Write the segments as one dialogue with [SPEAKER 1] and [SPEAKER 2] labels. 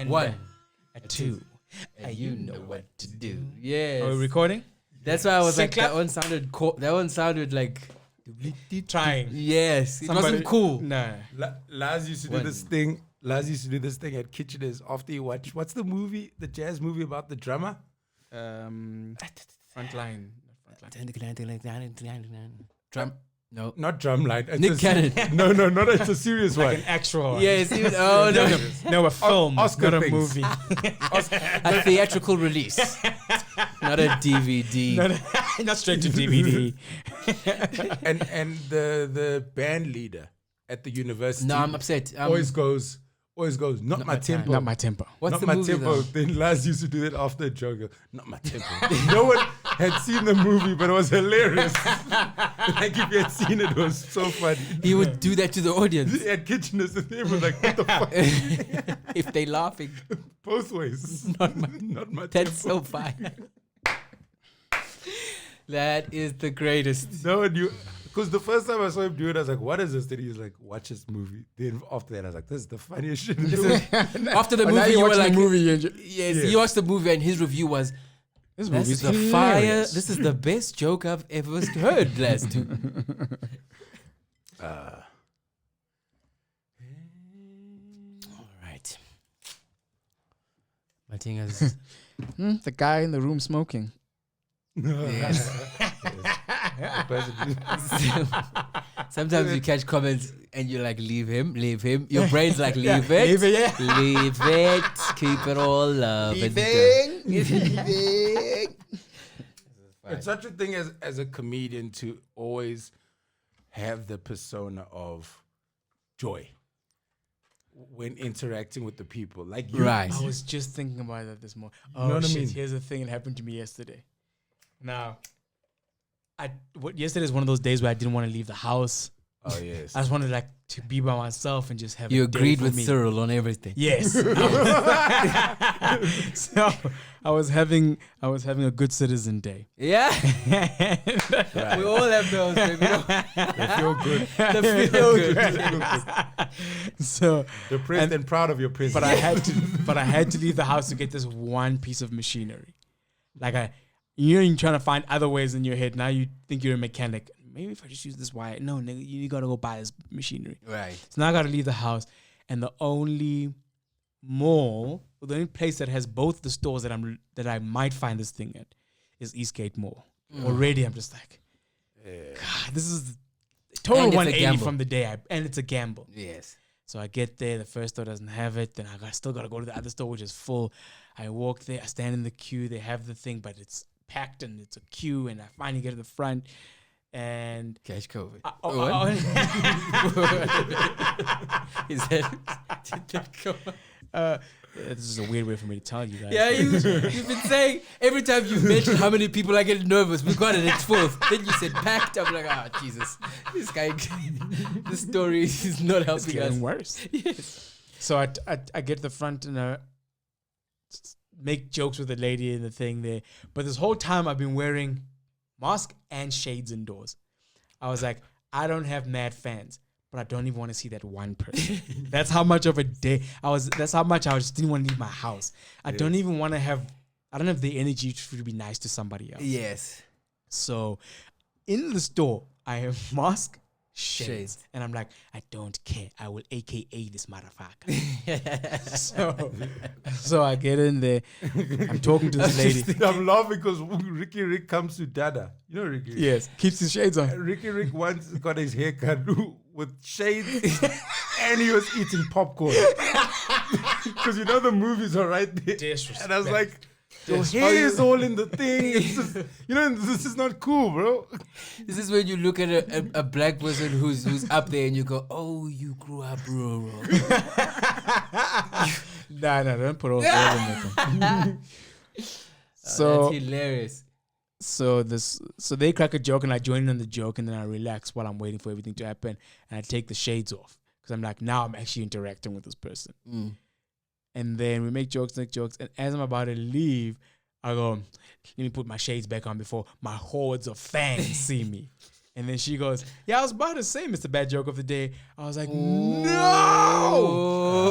[SPEAKER 1] And
[SPEAKER 2] one,
[SPEAKER 1] a two.
[SPEAKER 2] and you know what to do. Yes.
[SPEAKER 1] Are we recording?
[SPEAKER 2] That's why I was
[SPEAKER 1] Say
[SPEAKER 2] like,
[SPEAKER 1] clap.
[SPEAKER 2] that one sounded like
[SPEAKER 1] Trying.
[SPEAKER 2] yes. It wasn't cool.
[SPEAKER 1] No.
[SPEAKER 3] Laz used to do this thing. Laz used to do this thing at Kitcheners after you watch. What's the movie? The jazz movie about the drummer?
[SPEAKER 1] Frontline.
[SPEAKER 2] Drum. No.
[SPEAKER 3] Not Drumline. It's
[SPEAKER 2] Nick
[SPEAKER 3] a
[SPEAKER 2] Cannon.
[SPEAKER 3] No, not. It's a serious one.
[SPEAKER 1] Like an actual one.
[SPEAKER 2] Yes. Oh no.
[SPEAKER 1] No, a film,
[SPEAKER 3] Oscar
[SPEAKER 1] not a
[SPEAKER 3] things.
[SPEAKER 1] movie.
[SPEAKER 2] A theatrical release, not a DVD.
[SPEAKER 1] Not straight to DVD.
[SPEAKER 3] and the band leader at the university
[SPEAKER 2] No, I'm upset.
[SPEAKER 3] always goes, not my
[SPEAKER 2] my time.
[SPEAKER 3] tempo.
[SPEAKER 1] Not my tempo.
[SPEAKER 2] What's
[SPEAKER 3] Not
[SPEAKER 2] the
[SPEAKER 3] my
[SPEAKER 2] movie
[SPEAKER 3] tempo.
[SPEAKER 2] though?
[SPEAKER 3] Then Laz used to do that after a joke. Not my tempo. No one had seen the movie, but it was hilarious. Like if you had seen it, it was so funny.
[SPEAKER 2] He would do that to the audience
[SPEAKER 3] At Kitcheners, and they were like, what the fuck?
[SPEAKER 2] if they laughing.
[SPEAKER 3] Both ways. Not my
[SPEAKER 2] That's
[SPEAKER 3] tempo.
[SPEAKER 2] so fine. That is the greatest.
[SPEAKER 3] No one knew. Because the first time I saw him do it, I was like, what is this? Then he was like, watch this movie. Then after that, I was like, this is the funniest shit in the world.
[SPEAKER 2] After the
[SPEAKER 1] But now
[SPEAKER 2] movie,
[SPEAKER 1] you
[SPEAKER 2] you were
[SPEAKER 1] watch the
[SPEAKER 2] like,
[SPEAKER 1] movie.
[SPEAKER 2] yes, he watched the movie and his review was,
[SPEAKER 1] This
[SPEAKER 2] "This
[SPEAKER 1] movie's
[SPEAKER 2] is the fire.
[SPEAKER 1] hilarious.
[SPEAKER 2] This is the best joke I've ever heard." Last two. All right. My thing is,
[SPEAKER 1] The guy in the room smoking.
[SPEAKER 2] yes. Sometimes you catch comments and you're like, leave him. Your brain's like, leave it.
[SPEAKER 1] Leave it, yeah.
[SPEAKER 2] Leave it. Keep it all love.
[SPEAKER 3] It's such a thing as a comedian to always have the persona of joy when interacting with the people. Like you,
[SPEAKER 2] Right.
[SPEAKER 1] I was just thinking about that this morning.
[SPEAKER 3] know
[SPEAKER 1] Oh
[SPEAKER 3] what I
[SPEAKER 1] shit!
[SPEAKER 3] mean?
[SPEAKER 1] Here's the thing that happened to me yesterday. Now, yesterday is one of those days where I didn't want to leave the house.
[SPEAKER 3] Oh yes.
[SPEAKER 1] I just wanted like to be by myself and just have.
[SPEAKER 2] You
[SPEAKER 1] a day
[SPEAKER 2] agreed
[SPEAKER 1] for
[SPEAKER 2] with
[SPEAKER 1] me.
[SPEAKER 2] Cyril on everything.
[SPEAKER 1] Yes. So I was having a good citizen day.
[SPEAKER 2] Yeah.
[SPEAKER 3] Right.
[SPEAKER 2] We all have those, baby.
[SPEAKER 3] They feel good.
[SPEAKER 2] They feel good.
[SPEAKER 1] So,
[SPEAKER 3] Depressed and proud of your presence.
[SPEAKER 1] but I had to leave the house to get this one piece of machinery. Like you're trying to find other ways in your head. Now you think you're a mechanic. Maybe if I just use this wire. No, nigga, you gotta go buy this machinery.
[SPEAKER 2] Right.
[SPEAKER 1] So now I gotta leave the house, and the only place that has both the stores that I might find this thing at is Eastgate Mall. Already, I'm just like, God, this is total
[SPEAKER 2] And it's a
[SPEAKER 1] 180
[SPEAKER 2] gamble.
[SPEAKER 1] from the day, and it's a gamble.
[SPEAKER 2] Yes.
[SPEAKER 1] So I get there, the first store doesn't have it. Then I still got to go to the other store, which is full. I walk there, I stand in the queue. They have the thing, but it's packed and it's a queue. And I finally get to the front, and
[SPEAKER 2] Catch COVID. Is that?
[SPEAKER 1] this is a weird way for me to tell you guys.
[SPEAKER 2] Yeah, you've been saying every time you mention how many people are getting nervous, we got it at 12. Then you said packed. I'm like, Jesus, this guy, this story is not
[SPEAKER 1] It's
[SPEAKER 2] helping us.
[SPEAKER 1] getting worse.
[SPEAKER 2] Yes.
[SPEAKER 1] So I get to the front and make jokes with the lady and the thing there. But this whole time I've been wearing mask and shades indoors. I was like, I don't have mad fans, but I don't even want to see that one person. That's how much of a day that's how much I just didn't want to leave my house. I don't even want to I don't have the energy to be nice to somebody else.
[SPEAKER 2] Yes.
[SPEAKER 1] So in the store, I have mask, shades.
[SPEAKER 2] Shades.
[SPEAKER 1] And I'm like, I don't care. I will AKA this motherfucker. so I get in there. I'm talking to this lady.
[SPEAKER 3] I'm laughing because Ricky Rick comes to Dada. You know Ricky Rick?
[SPEAKER 1] Yes, keeps his shades on.
[SPEAKER 3] Ricky Rick once got his hair cut with shades and he was eating popcorn. Because you know the movies are right there.
[SPEAKER 1] Disrespect.
[SPEAKER 3] And I was like, your hair is all in the thing. It's just, this is not cool, bro.
[SPEAKER 2] This is when you look at a black person who's up there and you go, oh, you grew up rural.
[SPEAKER 1] Nah, don't put all that. So
[SPEAKER 2] That's hilarious.
[SPEAKER 1] So they crack a joke and I join in on the joke and then I relax while I'm waiting for everything to happen and I take the shades off because I'm like, now I'm actually interacting with this person. And then we make jokes, and as I'm about to leave, I go, let me put my shades back on before my hordes of fans see me. And then she goes, yeah, I was about to say, Mr. Bad Joke of the Day. I was like, no!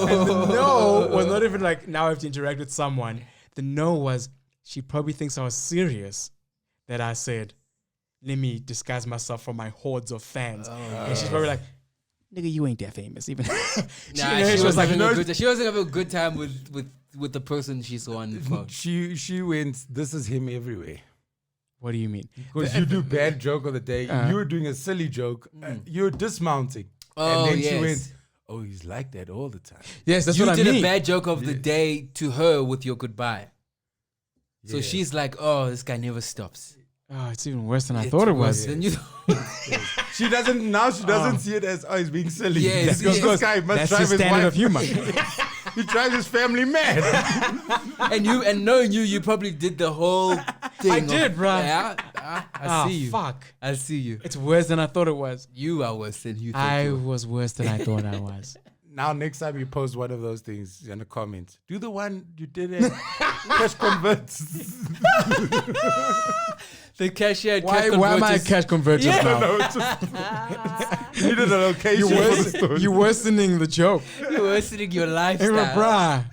[SPEAKER 1] And the no was not even like, now I have to interact with someone. The no was, she probably thinks I was serious that I said, let me disguise myself from my hordes of fans. And she's probably like, nigga, you ain't that famous. Even
[SPEAKER 2] she was like, she wasn't having a good time with the person she saw on the phone.
[SPEAKER 3] She went, this is him everywhere.
[SPEAKER 1] What do you mean?
[SPEAKER 3] Because you do bad joke of the day. You were doing a silly joke. You're dismounting. And then she went, oh, he's like that all the time.
[SPEAKER 1] Yes, that's what I mean.
[SPEAKER 2] You did a bad joke of the day to her with your goodbye. Yeah. So she's like, oh, this guy never stops.
[SPEAKER 1] Oh, it's even worse than I thought it was.
[SPEAKER 3] She doesn't see it as, oh, he's being silly.
[SPEAKER 2] Yes,
[SPEAKER 3] this guy must
[SPEAKER 1] that's
[SPEAKER 3] drive
[SPEAKER 1] his standard of humor.
[SPEAKER 3] He drives his family mad.
[SPEAKER 2] and knowing you probably did the whole thing.
[SPEAKER 1] I did, bro.
[SPEAKER 2] Yeah, I see you.
[SPEAKER 1] Fuck.
[SPEAKER 2] I see you.
[SPEAKER 1] It's worse than I thought it was.
[SPEAKER 2] You are worse than you thought.
[SPEAKER 1] I was worse than I thought I was.
[SPEAKER 3] Now, next time you post one of those things in the comments, do the one you did it. Cash converts.
[SPEAKER 2] The cashier.
[SPEAKER 1] Why am I a cash converter now?
[SPEAKER 3] No, you needed a location.
[SPEAKER 1] You're worsening the joke.
[SPEAKER 2] You're worsening your lifestyle.
[SPEAKER 1] Hey, bruh.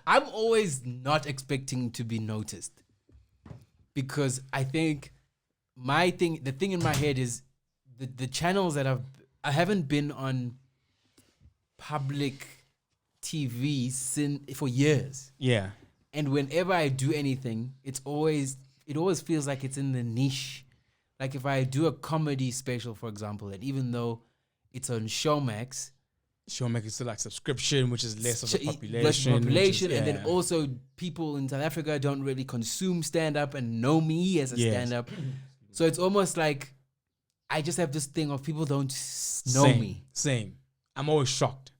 [SPEAKER 2] I'm always not expecting to be noticed because I think the thing in my head is the channels that I haven't been on public TV for years.
[SPEAKER 1] Yeah.
[SPEAKER 2] And whenever I do anything, it always feels like it's in the niche. Like if I do a comedy special, for example, and even though it's on Showmax
[SPEAKER 1] is still like subscription, which is less of a population.
[SPEAKER 2] And then also people in South Africa don't really consume stand-up and know me as a stand-up. So it's almost like I just have this thing of people don't know me.
[SPEAKER 1] Same. I'm always shocked.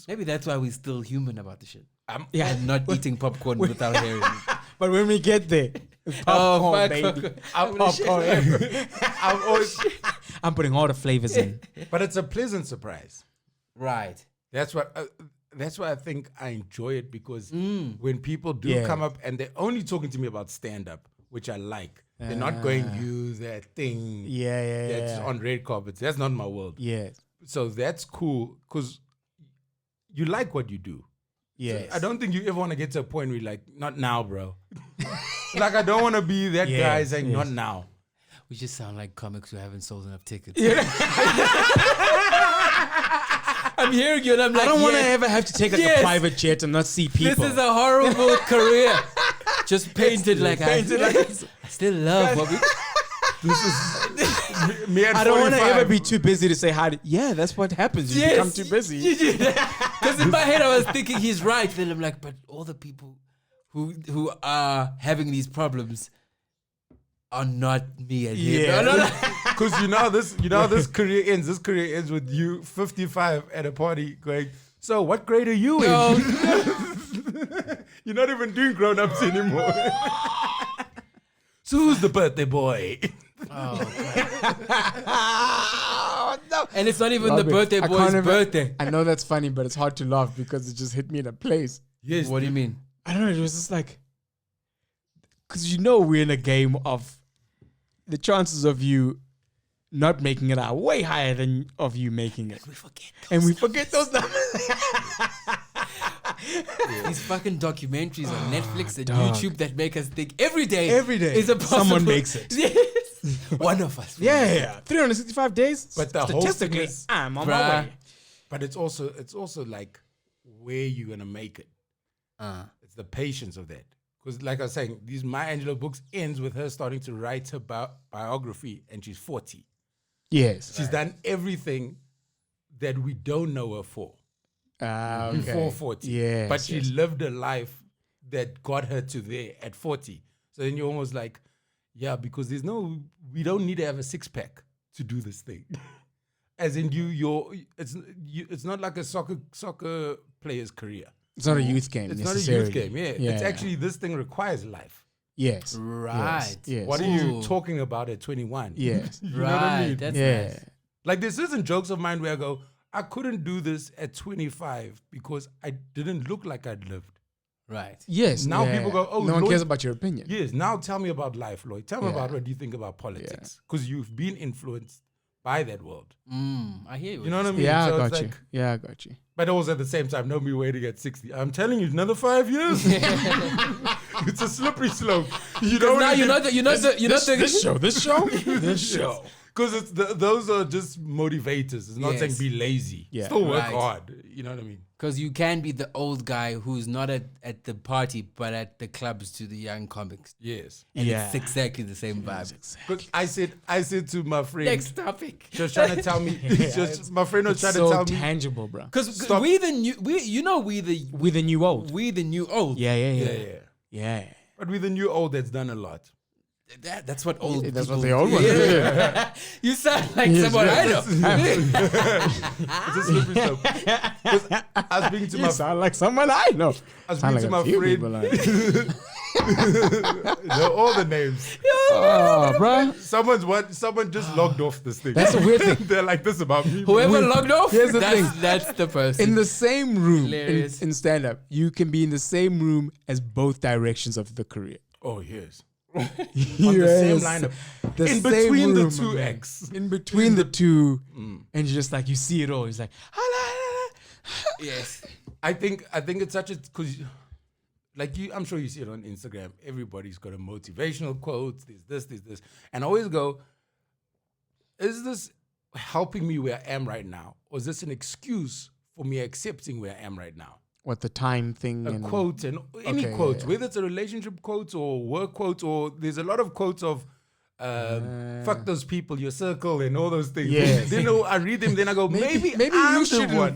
[SPEAKER 2] Maybe that's why we're still human about the shit.
[SPEAKER 1] And
[SPEAKER 2] not eating popcorn without hearing.
[SPEAKER 1] But when we get there, popcorn, baby. I'm putting all the flavors in.
[SPEAKER 3] But it's a pleasant surprise.
[SPEAKER 2] Right.
[SPEAKER 3] That's why I think I enjoy it because when people do come up and they're only talking to me about stand-up, which I like, they're not going, that thing that's on red carpets. That's not my world.
[SPEAKER 1] Yeah.
[SPEAKER 3] So that's cool because you like what you do.
[SPEAKER 1] Yeah.
[SPEAKER 3] So I don't think you ever want to get to a point where you're like, not now, bro. Like, I don't want to be that guy saying, not now.
[SPEAKER 2] We just sound like comics who haven't sold enough tickets.
[SPEAKER 1] Yeah.
[SPEAKER 2] I'm hearing you and I'm like,
[SPEAKER 1] I don't want to ever have to take like a private jet and not see people.
[SPEAKER 2] This is a horrible career. Just painted like I still love what we...
[SPEAKER 3] This is me at
[SPEAKER 1] I don't want to
[SPEAKER 3] 45.
[SPEAKER 1] ever be too busy to say hi. Yeah, that's what happens. You become too busy.
[SPEAKER 2] Because in my head I was thinking he's right. Then I'm like, but all the people who are having these problems are not me and him.
[SPEAKER 3] Yeah. Because you know this career ends. This career ends with you 55 at a party going, so what grade are you in? You're not even doing grown-ups anymore. So who's the birthday boy?
[SPEAKER 2] Oh, no. And it's not even the birthday boy's birthday.
[SPEAKER 1] I know that's funny, but it's hard to laugh because it just hit me in a place.
[SPEAKER 2] Yes. What do you mean?
[SPEAKER 1] I don't know. It was just like, because we're in a game of the chances of you not making it are way higher than of you making it. We forget those numbers.
[SPEAKER 2] These fucking documentaries on Netflix and YouTube that make us think every day is a possible.
[SPEAKER 1] Someone makes it.
[SPEAKER 2] Yes. One of us.
[SPEAKER 1] 365 days.
[SPEAKER 3] But the whole thing is,
[SPEAKER 1] I'm on my way.
[SPEAKER 3] But it's also like where you're gonna make it. It's the patience of that. Because like I was saying, these Maya Angelou books ends with her starting to write her biography and she's 40.
[SPEAKER 1] Yes.
[SPEAKER 3] She's done everything that we don't know her for. Before 40.
[SPEAKER 1] Yes,
[SPEAKER 3] but she lived a life that got her to there at 40. So then you're almost like, because we don't need to have a six-pack to do this thing. As in it's not like a soccer player's career.
[SPEAKER 1] It's not a youth game.
[SPEAKER 3] It's not a youth game, It's actually, this thing requires life.
[SPEAKER 1] Yes.
[SPEAKER 2] Right.
[SPEAKER 1] Yes.
[SPEAKER 3] What are you talking about at 21?
[SPEAKER 1] Yes.
[SPEAKER 3] You know what I mean?
[SPEAKER 2] That's nice.
[SPEAKER 3] Like, this isn't jokes of mine where I go, I couldn't do this at 25 because I didn't look like I'd lived.
[SPEAKER 2] Right.
[SPEAKER 1] Yes.
[SPEAKER 3] Now people go, oh,
[SPEAKER 1] no one
[SPEAKER 3] Lloyd-
[SPEAKER 1] cares about your opinion.
[SPEAKER 3] Yes, now tell me about life, Lloyd. Tell me
[SPEAKER 1] Yeah.
[SPEAKER 3] about what you think about politics. Because you've been influenced by that world.
[SPEAKER 2] I hear you.
[SPEAKER 3] You know what I mean?
[SPEAKER 1] Yeah,
[SPEAKER 3] So
[SPEAKER 1] I
[SPEAKER 3] it's
[SPEAKER 1] got you.
[SPEAKER 3] like-
[SPEAKER 1] Yeah, I got you.
[SPEAKER 3] But also at the same time, don't be waiting at 60. I'm telling you, another 5 years. It's a slippery slope. You don't
[SPEAKER 2] Now
[SPEAKER 3] wanna get-
[SPEAKER 1] This show.
[SPEAKER 3] Because it's those are just motivators. It's not
[SPEAKER 2] Yes.
[SPEAKER 3] saying be lazy.
[SPEAKER 1] Yeah.
[SPEAKER 3] Still work
[SPEAKER 2] Right.
[SPEAKER 3] hard. You know what I mean?
[SPEAKER 2] Because you can be the old guy who's not at the party, but at the clubs to the young comics.
[SPEAKER 3] Yes.
[SPEAKER 2] And
[SPEAKER 1] Yeah.
[SPEAKER 2] it's exactly the same vibe.
[SPEAKER 3] But I said to my friend,
[SPEAKER 2] Next topic.
[SPEAKER 3] just trying to tell me, my friend was
[SPEAKER 1] It's
[SPEAKER 3] trying to
[SPEAKER 1] so
[SPEAKER 3] tell me,
[SPEAKER 1] tangible, bro.
[SPEAKER 2] Because
[SPEAKER 3] Stop.
[SPEAKER 2] we the new old.
[SPEAKER 1] We the new old.
[SPEAKER 2] Yeah.
[SPEAKER 1] Yeah.
[SPEAKER 3] But with the new old that's done a lot.
[SPEAKER 2] That's what old.
[SPEAKER 1] That's
[SPEAKER 2] people
[SPEAKER 1] what the old ones do.
[SPEAKER 2] Yeah. You sound like someone I know.
[SPEAKER 3] It's a slippery slope. 'Cause I was speaking to
[SPEAKER 1] You
[SPEAKER 3] my
[SPEAKER 1] sound like someone I know.
[SPEAKER 3] I was
[SPEAKER 1] Sound
[SPEAKER 3] speaking
[SPEAKER 1] like
[SPEAKER 3] to
[SPEAKER 1] a few
[SPEAKER 3] my
[SPEAKER 1] people
[SPEAKER 3] friend. Know all the names.
[SPEAKER 1] Oh, bro.
[SPEAKER 3] Someone just logged off this thing.
[SPEAKER 1] That's a weird thing.
[SPEAKER 3] They're like this about me.
[SPEAKER 2] Whoever logged off,
[SPEAKER 1] Here's the thing.
[SPEAKER 2] that's the person.
[SPEAKER 1] In the same room
[SPEAKER 2] Hilarious.
[SPEAKER 1] in stand-up, you can be in the same room as both directions of the career.
[SPEAKER 3] Oh yes.
[SPEAKER 1] On
[SPEAKER 3] the same lineup. In between the two acts.
[SPEAKER 1] In between the two, and you're just like, you see it all. It's like,
[SPEAKER 2] yes.
[SPEAKER 3] I think it's such a because like I'm sure you see it on Instagram. Everybody's got a motivational quote. There's this, and I always go, is this helping me where I am right now, or is this an excuse for me accepting where I am right now?
[SPEAKER 1] what the time thing
[SPEAKER 3] A
[SPEAKER 1] and
[SPEAKER 3] quote and any
[SPEAKER 1] Okay,
[SPEAKER 3] quotes,
[SPEAKER 1] yeah.
[SPEAKER 3] whether it's a relationship quote or work quote, or there's a lot of quotes of fuck those people, your circle, and all those things.
[SPEAKER 1] Yes.
[SPEAKER 3] Then I read them, then I go, maybe
[SPEAKER 1] you
[SPEAKER 3] I'm the
[SPEAKER 1] shouldn't.
[SPEAKER 3] one.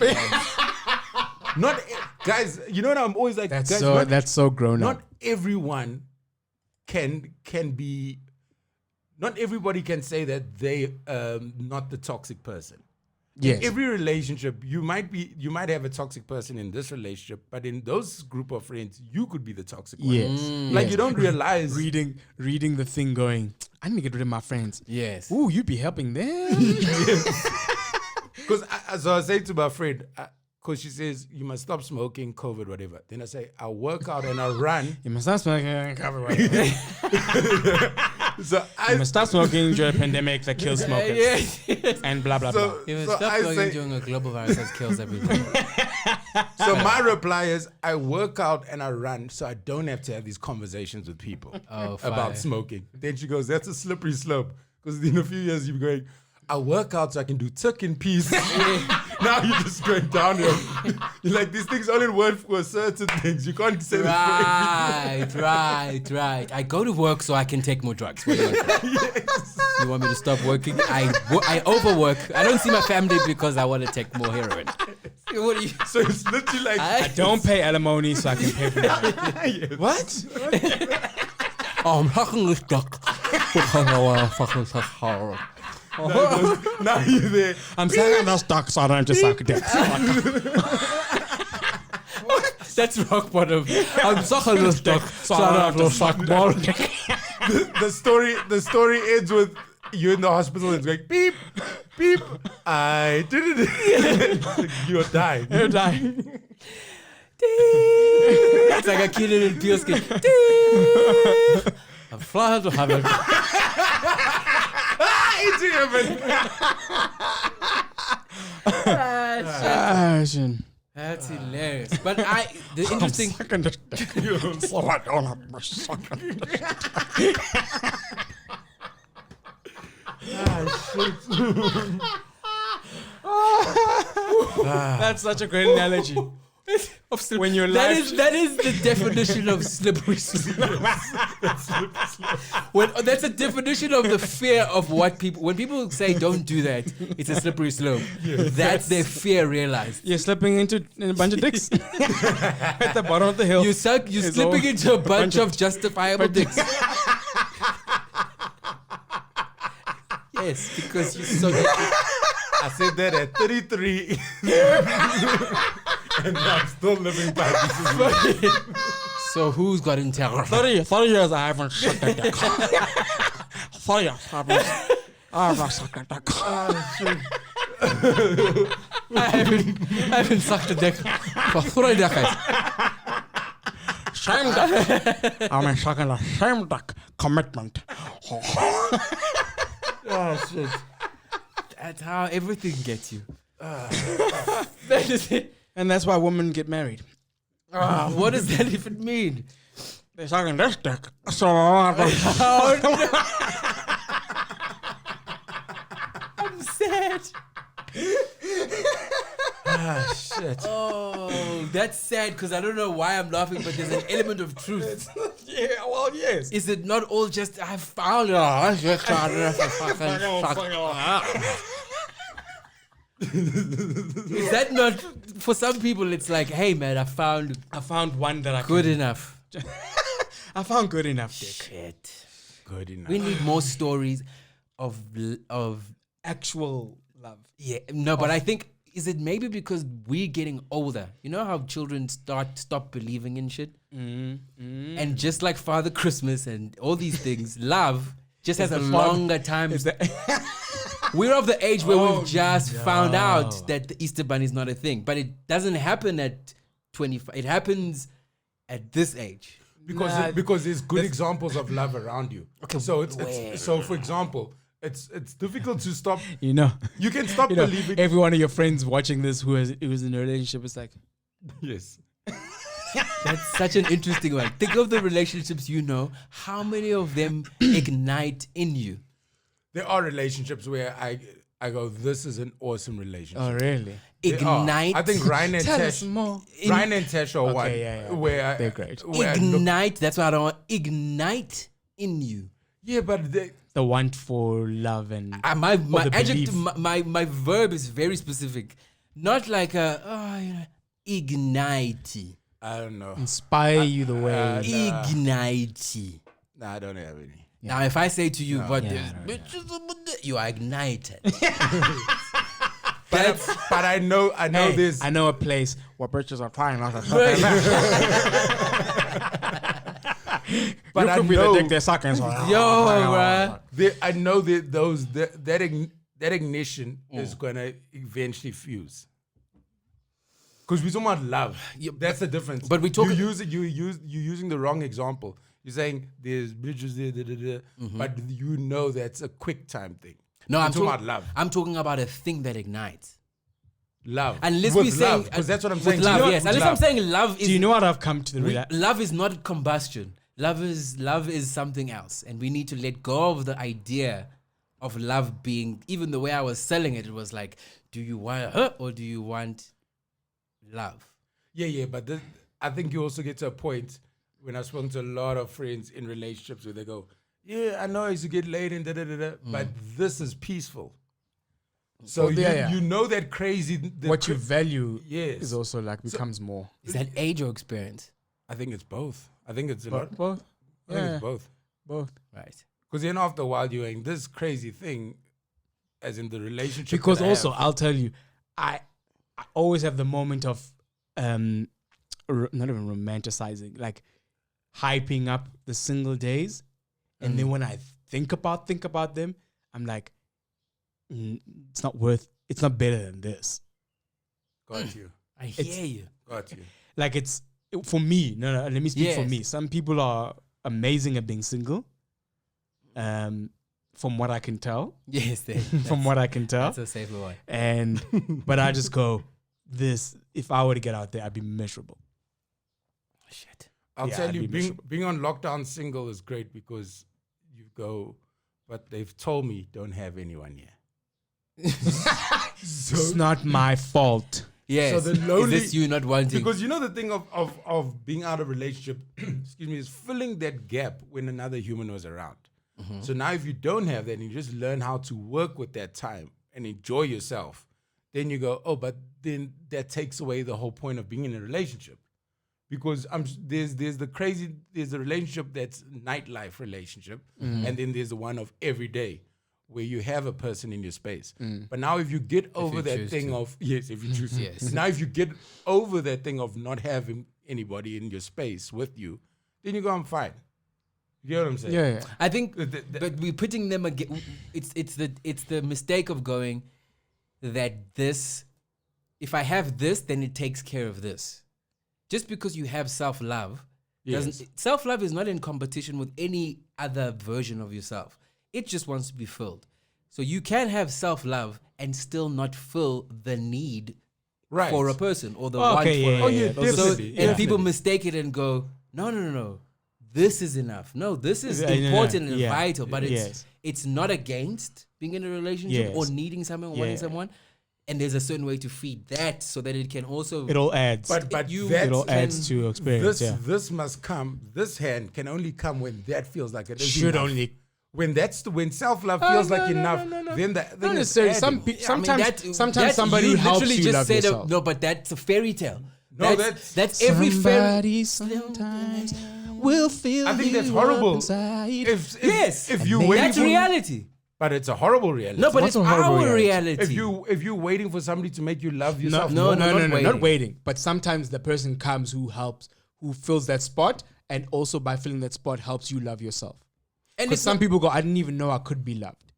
[SPEAKER 3] Not guys, you know what I'm always like.
[SPEAKER 1] That's
[SPEAKER 3] guys,
[SPEAKER 1] so
[SPEAKER 3] not,
[SPEAKER 1] that's so grown
[SPEAKER 3] not
[SPEAKER 1] up.
[SPEAKER 3] everyone can be. Not everybody can say that they not the toxic person.
[SPEAKER 1] Yes.
[SPEAKER 3] Every relationship, you might have a toxic person in this relationship, but in those group of friends, you could be the toxic one.
[SPEAKER 1] Yes.
[SPEAKER 3] Like you don't realize.
[SPEAKER 1] reading the thing going, I need to get rid of my friends.
[SPEAKER 2] Yes.
[SPEAKER 1] Ooh, you'd be helping them.
[SPEAKER 3] Because so I say to my friend, because she says you must stop smoking, COVID, whatever. Then I say I work out and I run.
[SPEAKER 1] You must stop smoking.
[SPEAKER 3] So
[SPEAKER 1] You must stop smoking during a pandemic that kills smokers.
[SPEAKER 2] Yes.
[SPEAKER 1] And blah, blah, blah.
[SPEAKER 3] so,
[SPEAKER 2] Even
[SPEAKER 3] so
[SPEAKER 2] stop
[SPEAKER 3] I
[SPEAKER 2] going
[SPEAKER 3] say,
[SPEAKER 2] during a global virus that kills everything.
[SPEAKER 3] so my reply is I work out and I run, so I don't have to have these conversations with people
[SPEAKER 2] Oh,
[SPEAKER 3] about
[SPEAKER 2] fire.
[SPEAKER 3] smoking. Then she goes, that's a slippery slope. Because in a few years you're going, I work out so I can do tuck in peace. Now you're just going downhill. You're like, these things only work for certain things. You can't say that for everything.
[SPEAKER 2] Right. I go to work so I can take more drugs. What do you want? You want me to stop working? I overwork. I don't see my family because I want to take more heroin. What do you?
[SPEAKER 3] So it's literally like,
[SPEAKER 1] I don't pay alimony so I can pay for that. What?
[SPEAKER 2] I'm fucking this duck.
[SPEAKER 3] now you're there.
[SPEAKER 1] I'm saying those ducks so I don't have to suck dicks.
[SPEAKER 2] That's rock bottom. I'm sucking this duck so I don't have to suck more.
[SPEAKER 3] The story ends with you in the hospital and it's going beep, beep. I did it. You're dying.
[SPEAKER 1] You're dying.
[SPEAKER 2] It's like a kid in a PSK. I'm flying to heaven.
[SPEAKER 3] Into heaven.
[SPEAKER 2] That's hilarious. But the interesting.
[SPEAKER 1] So I don't have to suck That's such a great analogy. When you're
[SPEAKER 2] That
[SPEAKER 1] live,
[SPEAKER 2] is the definition of slippery slope. That's a definition of the fear of what people. When people say don't do that, it's a slippery slope. That's their fear realized.
[SPEAKER 1] you're slipping into a bunch of dicks at the bottom of the hill.
[SPEAKER 2] You're
[SPEAKER 1] It's
[SPEAKER 2] slipping
[SPEAKER 1] all
[SPEAKER 2] into a bunch of justifiable dicks. Yes, because you're so.
[SPEAKER 3] I said that at 33. And I'm still living by this.
[SPEAKER 2] So who's got integrity?
[SPEAKER 1] 30 years I haven't sucked a dick. 30 years I haven't sucked a dick.
[SPEAKER 2] I haven't sucked a dick for 3 decades.
[SPEAKER 1] same duck. I'm sucking the same duck. Commitment.
[SPEAKER 2] Oh shit! That's how everything gets you. That is it.
[SPEAKER 1] And that's why women get married.
[SPEAKER 2] What does that even mean?
[SPEAKER 1] They're sucking this dick. So
[SPEAKER 2] I'm sad.
[SPEAKER 3] Shit.
[SPEAKER 2] Oh, that's sad because I don't know why I'm laughing, but there's an element of truth.
[SPEAKER 1] yeah, well, yes.
[SPEAKER 2] Is it not all just I found it? I just started to fucking Is that not for some people? It's like, hey man, I found
[SPEAKER 1] one that I
[SPEAKER 2] good enough.
[SPEAKER 1] I found good enough dick.
[SPEAKER 2] Shit.
[SPEAKER 3] Good enough.
[SPEAKER 2] We need more stories of
[SPEAKER 1] Actual love.
[SPEAKER 2] yeah. No, but I think is it maybe because we're getting older? You know how children stop believing in shit, and just like Father Christmas and all these things, love just has a longer time. We're of the age where we've just found out that the Easter Bunny is not a thing, but it doesn't happen at 25. It happens at this age.
[SPEAKER 3] Because there's good examples of love around you. Okay, so it's so for example, it's difficult to stop.
[SPEAKER 1] You know,
[SPEAKER 3] You can stop believing.
[SPEAKER 1] every one of your friends watching this who's in a relationship is like,
[SPEAKER 3] Yes.
[SPEAKER 2] That's such an interesting one. Think of the relationships you know. How many of them ignite in you?
[SPEAKER 3] There are relationships where I go, this is an awesome relationship.
[SPEAKER 1] oh really?
[SPEAKER 3] There are.
[SPEAKER 2] Ignite.
[SPEAKER 3] I think Ryan and
[SPEAKER 1] Tell us
[SPEAKER 3] Tesh.
[SPEAKER 1] more.
[SPEAKER 3] Ryan and Tesh are one.
[SPEAKER 1] yeah.
[SPEAKER 3] Where
[SPEAKER 1] They're great.
[SPEAKER 3] Where I look-
[SPEAKER 2] Ignite. That's what I don't want. Ignite in you.
[SPEAKER 3] yeah, but
[SPEAKER 1] The want for love and
[SPEAKER 2] My
[SPEAKER 1] the
[SPEAKER 2] adjective,
[SPEAKER 1] belief.
[SPEAKER 2] my verb is very specific. Not like ignite.
[SPEAKER 3] I don't know.
[SPEAKER 1] inspire you the way.
[SPEAKER 2] Ignite.
[SPEAKER 3] Nah, I don't have any.
[SPEAKER 2] Now, if I say to you, but
[SPEAKER 1] Yeah,
[SPEAKER 2] you are ignited.
[SPEAKER 3] But I know
[SPEAKER 1] Hey,
[SPEAKER 3] this.
[SPEAKER 1] I know a place where bitches are trying not to suck.
[SPEAKER 3] But
[SPEAKER 1] you
[SPEAKER 3] I
[SPEAKER 1] could be the
[SPEAKER 3] know
[SPEAKER 1] dick they're sucking. So
[SPEAKER 2] Yo, bruh.
[SPEAKER 3] I know that that ignition is gonna eventually fuse. Because we're talking about love. That's the difference.
[SPEAKER 2] but we talk-
[SPEAKER 3] you're using the wrong example. You're saying there's bridges there, but you know that's a quick time thing.
[SPEAKER 2] No, I'm
[SPEAKER 3] talking
[SPEAKER 2] talking
[SPEAKER 3] about love.
[SPEAKER 2] I'm talking about a thing that ignites.
[SPEAKER 3] Love.
[SPEAKER 2] Unless
[SPEAKER 3] With
[SPEAKER 2] we saying
[SPEAKER 3] because that's what I'm
[SPEAKER 2] with
[SPEAKER 3] saying.
[SPEAKER 2] love,
[SPEAKER 3] You know what?
[SPEAKER 2] yes.
[SPEAKER 3] With
[SPEAKER 2] Unless I'm
[SPEAKER 3] love.
[SPEAKER 2] saying love is
[SPEAKER 1] do you know what I've come to the realization?
[SPEAKER 2] love is not combustion. Love is something else, and we need to let go of the idea of love being. Even the way I was selling it, it was like, do you want her or do you want love?
[SPEAKER 3] Yeah, but I think you also get to a point when I've spoken to a lot of friends in relationships where they go, yeah, I know I used to get laid and but this is peaceful. So you know that crazy.
[SPEAKER 1] What you value
[SPEAKER 3] Yes.
[SPEAKER 1] is also like becomes more.
[SPEAKER 2] Is that age or experience?
[SPEAKER 3] I think it's both. I think it's a lot.
[SPEAKER 1] Both.
[SPEAKER 3] I think
[SPEAKER 1] Yeah,
[SPEAKER 3] it's both.
[SPEAKER 1] both.
[SPEAKER 2] Right.
[SPEAKER 3] Because then after a while you're in this crazy thing, as in the relationship.
[SPEAKER 1] Because
[SPEAKER 3] that I
[SPEAKER 1] also,
[SPEAKER 3] have.
[SPEAKER 1] I'll tell you, I always have the moment of not even romanticizing, like hyping up the single days, and then when I think about them, I'm like, it's not better than this.
[SPEAKER 3] Got you.
[SPEAKER 2] I hear you.
[SPEAKER 3] Got you.
[SPEAKER 1] Like for me. No, let me speak for
[SPEAKER 2] Yes.
[SPEAKER 1] me. Some people are amazing at being single. From what I can tell.
[SPEAKER 2] Yes,
[SPEAKER 1] From what I can tell.
[SPEAKER 2] that's a safer one.
[SPEAKER 1] But I just go, if I were to get out there, I'd be miserable.
[SPEAKER 2] Shit.
[SPEAKER 3] I'll
[SPEAKER 1] Yeah,
[SPEAKER 3] tell
[SPEAKER 1] I'd
[SPEAKER 3] you,
[SPEAKER 1] be
[SPEAKER 3] being on lockdown single is great because you go, but they've told me don't have anyone here.
[SPEAKER 1] It's not my fault.
[SPEAKER 2] Yes.
[SPEAKER 3] So the lonely-
[SPEAKER 2] is this you not wanting?
[SPEAKER 3] Because you know the thing of being out of relationship, excuse me, is filling that gap when another human was around. So now if you don't have that and you just learn how to work with that time and enjoy yourself, then you go, oh, but then that takes away the whole point of being in a relationship. Because there's the relationship that's nightlife relationship, and then there's the one of every day where you have a person in your space. But now if you get over
[SPEAKER 2] you
[SPEAKER 3] that
[SPEAKER 2] choose
[SPEAKER 3] thing
[SPEAKER 2] to.
[SPEAKER 3] of, yes, if you choose to.
[SPEAKER 2] Yes.
[SPEAKER 3] Now if you get over that thing of not having anybody in your space with you, then you go, I'm fine. You know what I'm saying?
[SPEAKER 1] Yeah.
[SPEAKER 2] I think,
[SPEAKER 3] The-
[SPEAKER 2] but we're putting them again. It's the mistake of going that this. If I have this, then it takes care of this. Just because you have self-love
[SPEAKER 3] Yes.
[SPEAKER 2] Self-love is not in competition with any other version of yourself. It just wants to be filled. So you can have self-love and still not fill the need
[SPEAKER 3] Right.
[SPEAKER 2] for a person or the
[SPEAKER 1] Okay,
[SPEAKER 2] want for
[SPEAKER 1] yeah,
[SPEAKER 2] a
[SPEAKER 1] yeah,
[SPEAKER 3] Oh,
[SPEAKER 1] yeah.
[SPEAKER 3] yeah,
[SPEAKER 1] Those are
[SPEAKER 2] So,
[SPEAKER 3] definitely.
[SPEAKER 2] and
[SPEAKER 3] Yeah.
[SPEAKER 2] people mistake it and go, no. This is enough. No, this is
[SPEAKER 1] Yeah, no, no,
[SPEAKER 2] important and
[SPEAKER 1] yeah,
[SPEAKER 2] vital, but
[SPEAKER 1] yes.
[SPEAKER 2] it's not against being in a relationship or
[SPEAKER 1] Yes.
[SPEAKER 2] needing someone, wanting
[SPEAKER 1] Yeah.
[SPEAKER 2] someone. And there's a certain way to feed that so that it can also
[SPEAKER 1] It all adds.
[SPEAKER 3] But
[SPEAKER 2] you-
[SPEAKER 3] that
[SPEAKER 1] it all
[SPEAKER 2] can-
[SPEAKER 1] adds to experience.
[SPEAKER 3] this must come. This hand can only come when that feels like it is
[SPEAKER 1] Should
[SPEAKER 3] enough.
[SPEAKER 1] only.
[SPEAKER 3] When self-love feels like
[SPEAKER 1] no,
[SPEAKER 3] enough,
[SPEAKER 1] no.
[SPEAKER 3] then
[SPEAKER 1] Not
[SPEAKER 3] it's
[SPEAKER 1] necessarily.
[SPEAKER 3] adding.
[SPEAKER 1] Sometimes somebody
[SPEAKER 2] you
[SPEAKER 1] helps
[SPEAKER 2] literally
[SPEAKER 1] you
[SPEAKER 2] just
[SPEAKER 1] love
[SPEAKER 2] said
[SPEAKER 1] yourself.
[SPEAKER 2] no, but that's a fairy tale.
[SPEAKER 3] No,
[SPEAKER 2] that's every fairy.
[SPEAKER 1] Somebody sometimes will feel.
[SPEAKER 3] I think that's
[SPEAKER 1] you
[SPEAKER 3] horrible.
[SPEAKER 1] up inside.
[SPEAKER 2] Yes,
[SPEAKER 3] if you
[SPEAKER 1] And
[SPEAKER 3] waiting
[SPEAKER 2] that's
[SPEAKER 3] for,
[SPEAKER 2] reality.
[SPEAKER 3] but it's a horrible reality.
[SPEAKER 2] No, but
[SPEAKER 1] What's
[SPEAKER 2] it's
[SPEAKER 1] a horrible
[SPEAKER 2] our
[SPEAKER 1] reality?
[SPEAKER 2] reality.
[SPEAKER 3] if you're waiting for somebody to make you love
[SPEAKER 1] No,
[SPEAKER 3] yourself,
[SPEAKER 1] no,
[SPEAKER 3] more,
[SPEAKER 1] not waiting. But sometimes the person comes who helps, who fills that spot, and also by filling that spot helps you love yourself.
[SPEAKER 2] And
[SPEAKER 1] Because
[SPEAKER 2] it's
[SPEAKER 1] some
[SPEAKER 2] not-
[SPEAKER 1] people go, I didn't even know I could be loved.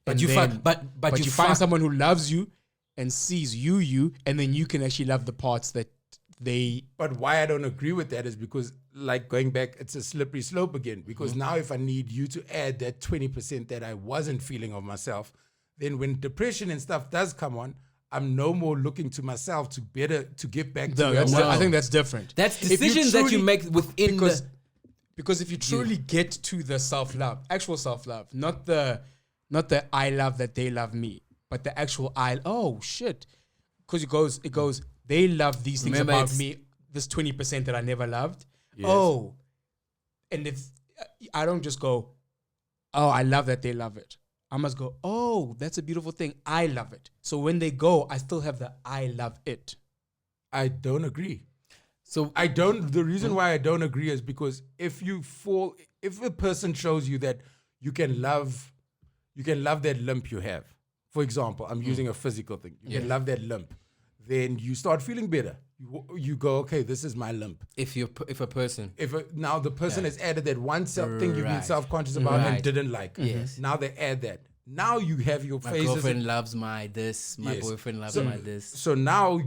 [SPEAKER 2] but
[SPEAKER 1] And
[SPEAKER 2] you
[SPEAKER 1] then-
[SPEAKER 2] find, but
[SPEAKER 1] you
[SPEAKER 2] find
[SPEAKER 1] find someone who loves you and sees you, and then you can actually love the parts that they.
[SPEAKER 3] But why I don't agree with that is because, like, going back, it's a slippery slope again. Because now if I need you to add that 20% that I wasn't feeling of myself, then when depression and stuff does come on, I'm no more looking to myself to get back to
[SPEAKER 1] No,
[SPEAKER 3] where I
[SPEAKER 1] that's
[SPEAKER 3] was.
[SPEAKER 1] I think that's different.
[SPEAKER 2] that's
[SPEAKER 1] If you
[SPEAKER 2] decisions that you
[SPEAKER 1] truly-
[SPEAKER 2] make within
[SPEAKER 1] because
[SPEAKER 2] the.
[SPEAKER 1] because if you truly get to the self-love, actual self-love, not the I love that they love me, but the actual oh shit, because it goes they love these things
[SPEAKER 2] Remember,
[SPEAKER 1] about
[SPEAKER 2] it's-
[SPEAKER 1] me, this 20% that I never loved.
[SPEAKER 3] Yes.
[SPEAKER 1] Oh, and if I don't just go, oh, I love that they love it. I must go, oh, that's a beautiful thing. I love it. So when they go, I still have the I love it.
[SPEAKER 3] I don't agree.
[SPEAKER 2] So
[SPEAKER 3] The reason why I don't agree is because if a person shows you that you can love that limp you have. For example, I'm using a physical thing. You can love that limp. Then you start feeling better. You go, okay, this is my limp.
[SPEAKER 2] if a person,
[SPEAKER 3] Now the person has added that one thing you've been
[SPEAKER 2] Right.
[SPEAKER 3] self-conscious about and
[SPEAKER 2] Right.
[SPEAKER 3] didn't like.
[SPEAKER 2] Yes.
[SPEAKER 3] Now they add that. Now you have your
[SPEAKER 2] my
[SPEAKER 3] phases.
[SPEAKER 2] girlfriend loves my this, my
[SPEAKER 3] Yes.
[SPEAKER 2] boyfriend loves
[SPEAKER 3] So-
[SPEAKER 2] my this,
[SPEAKER 3] So now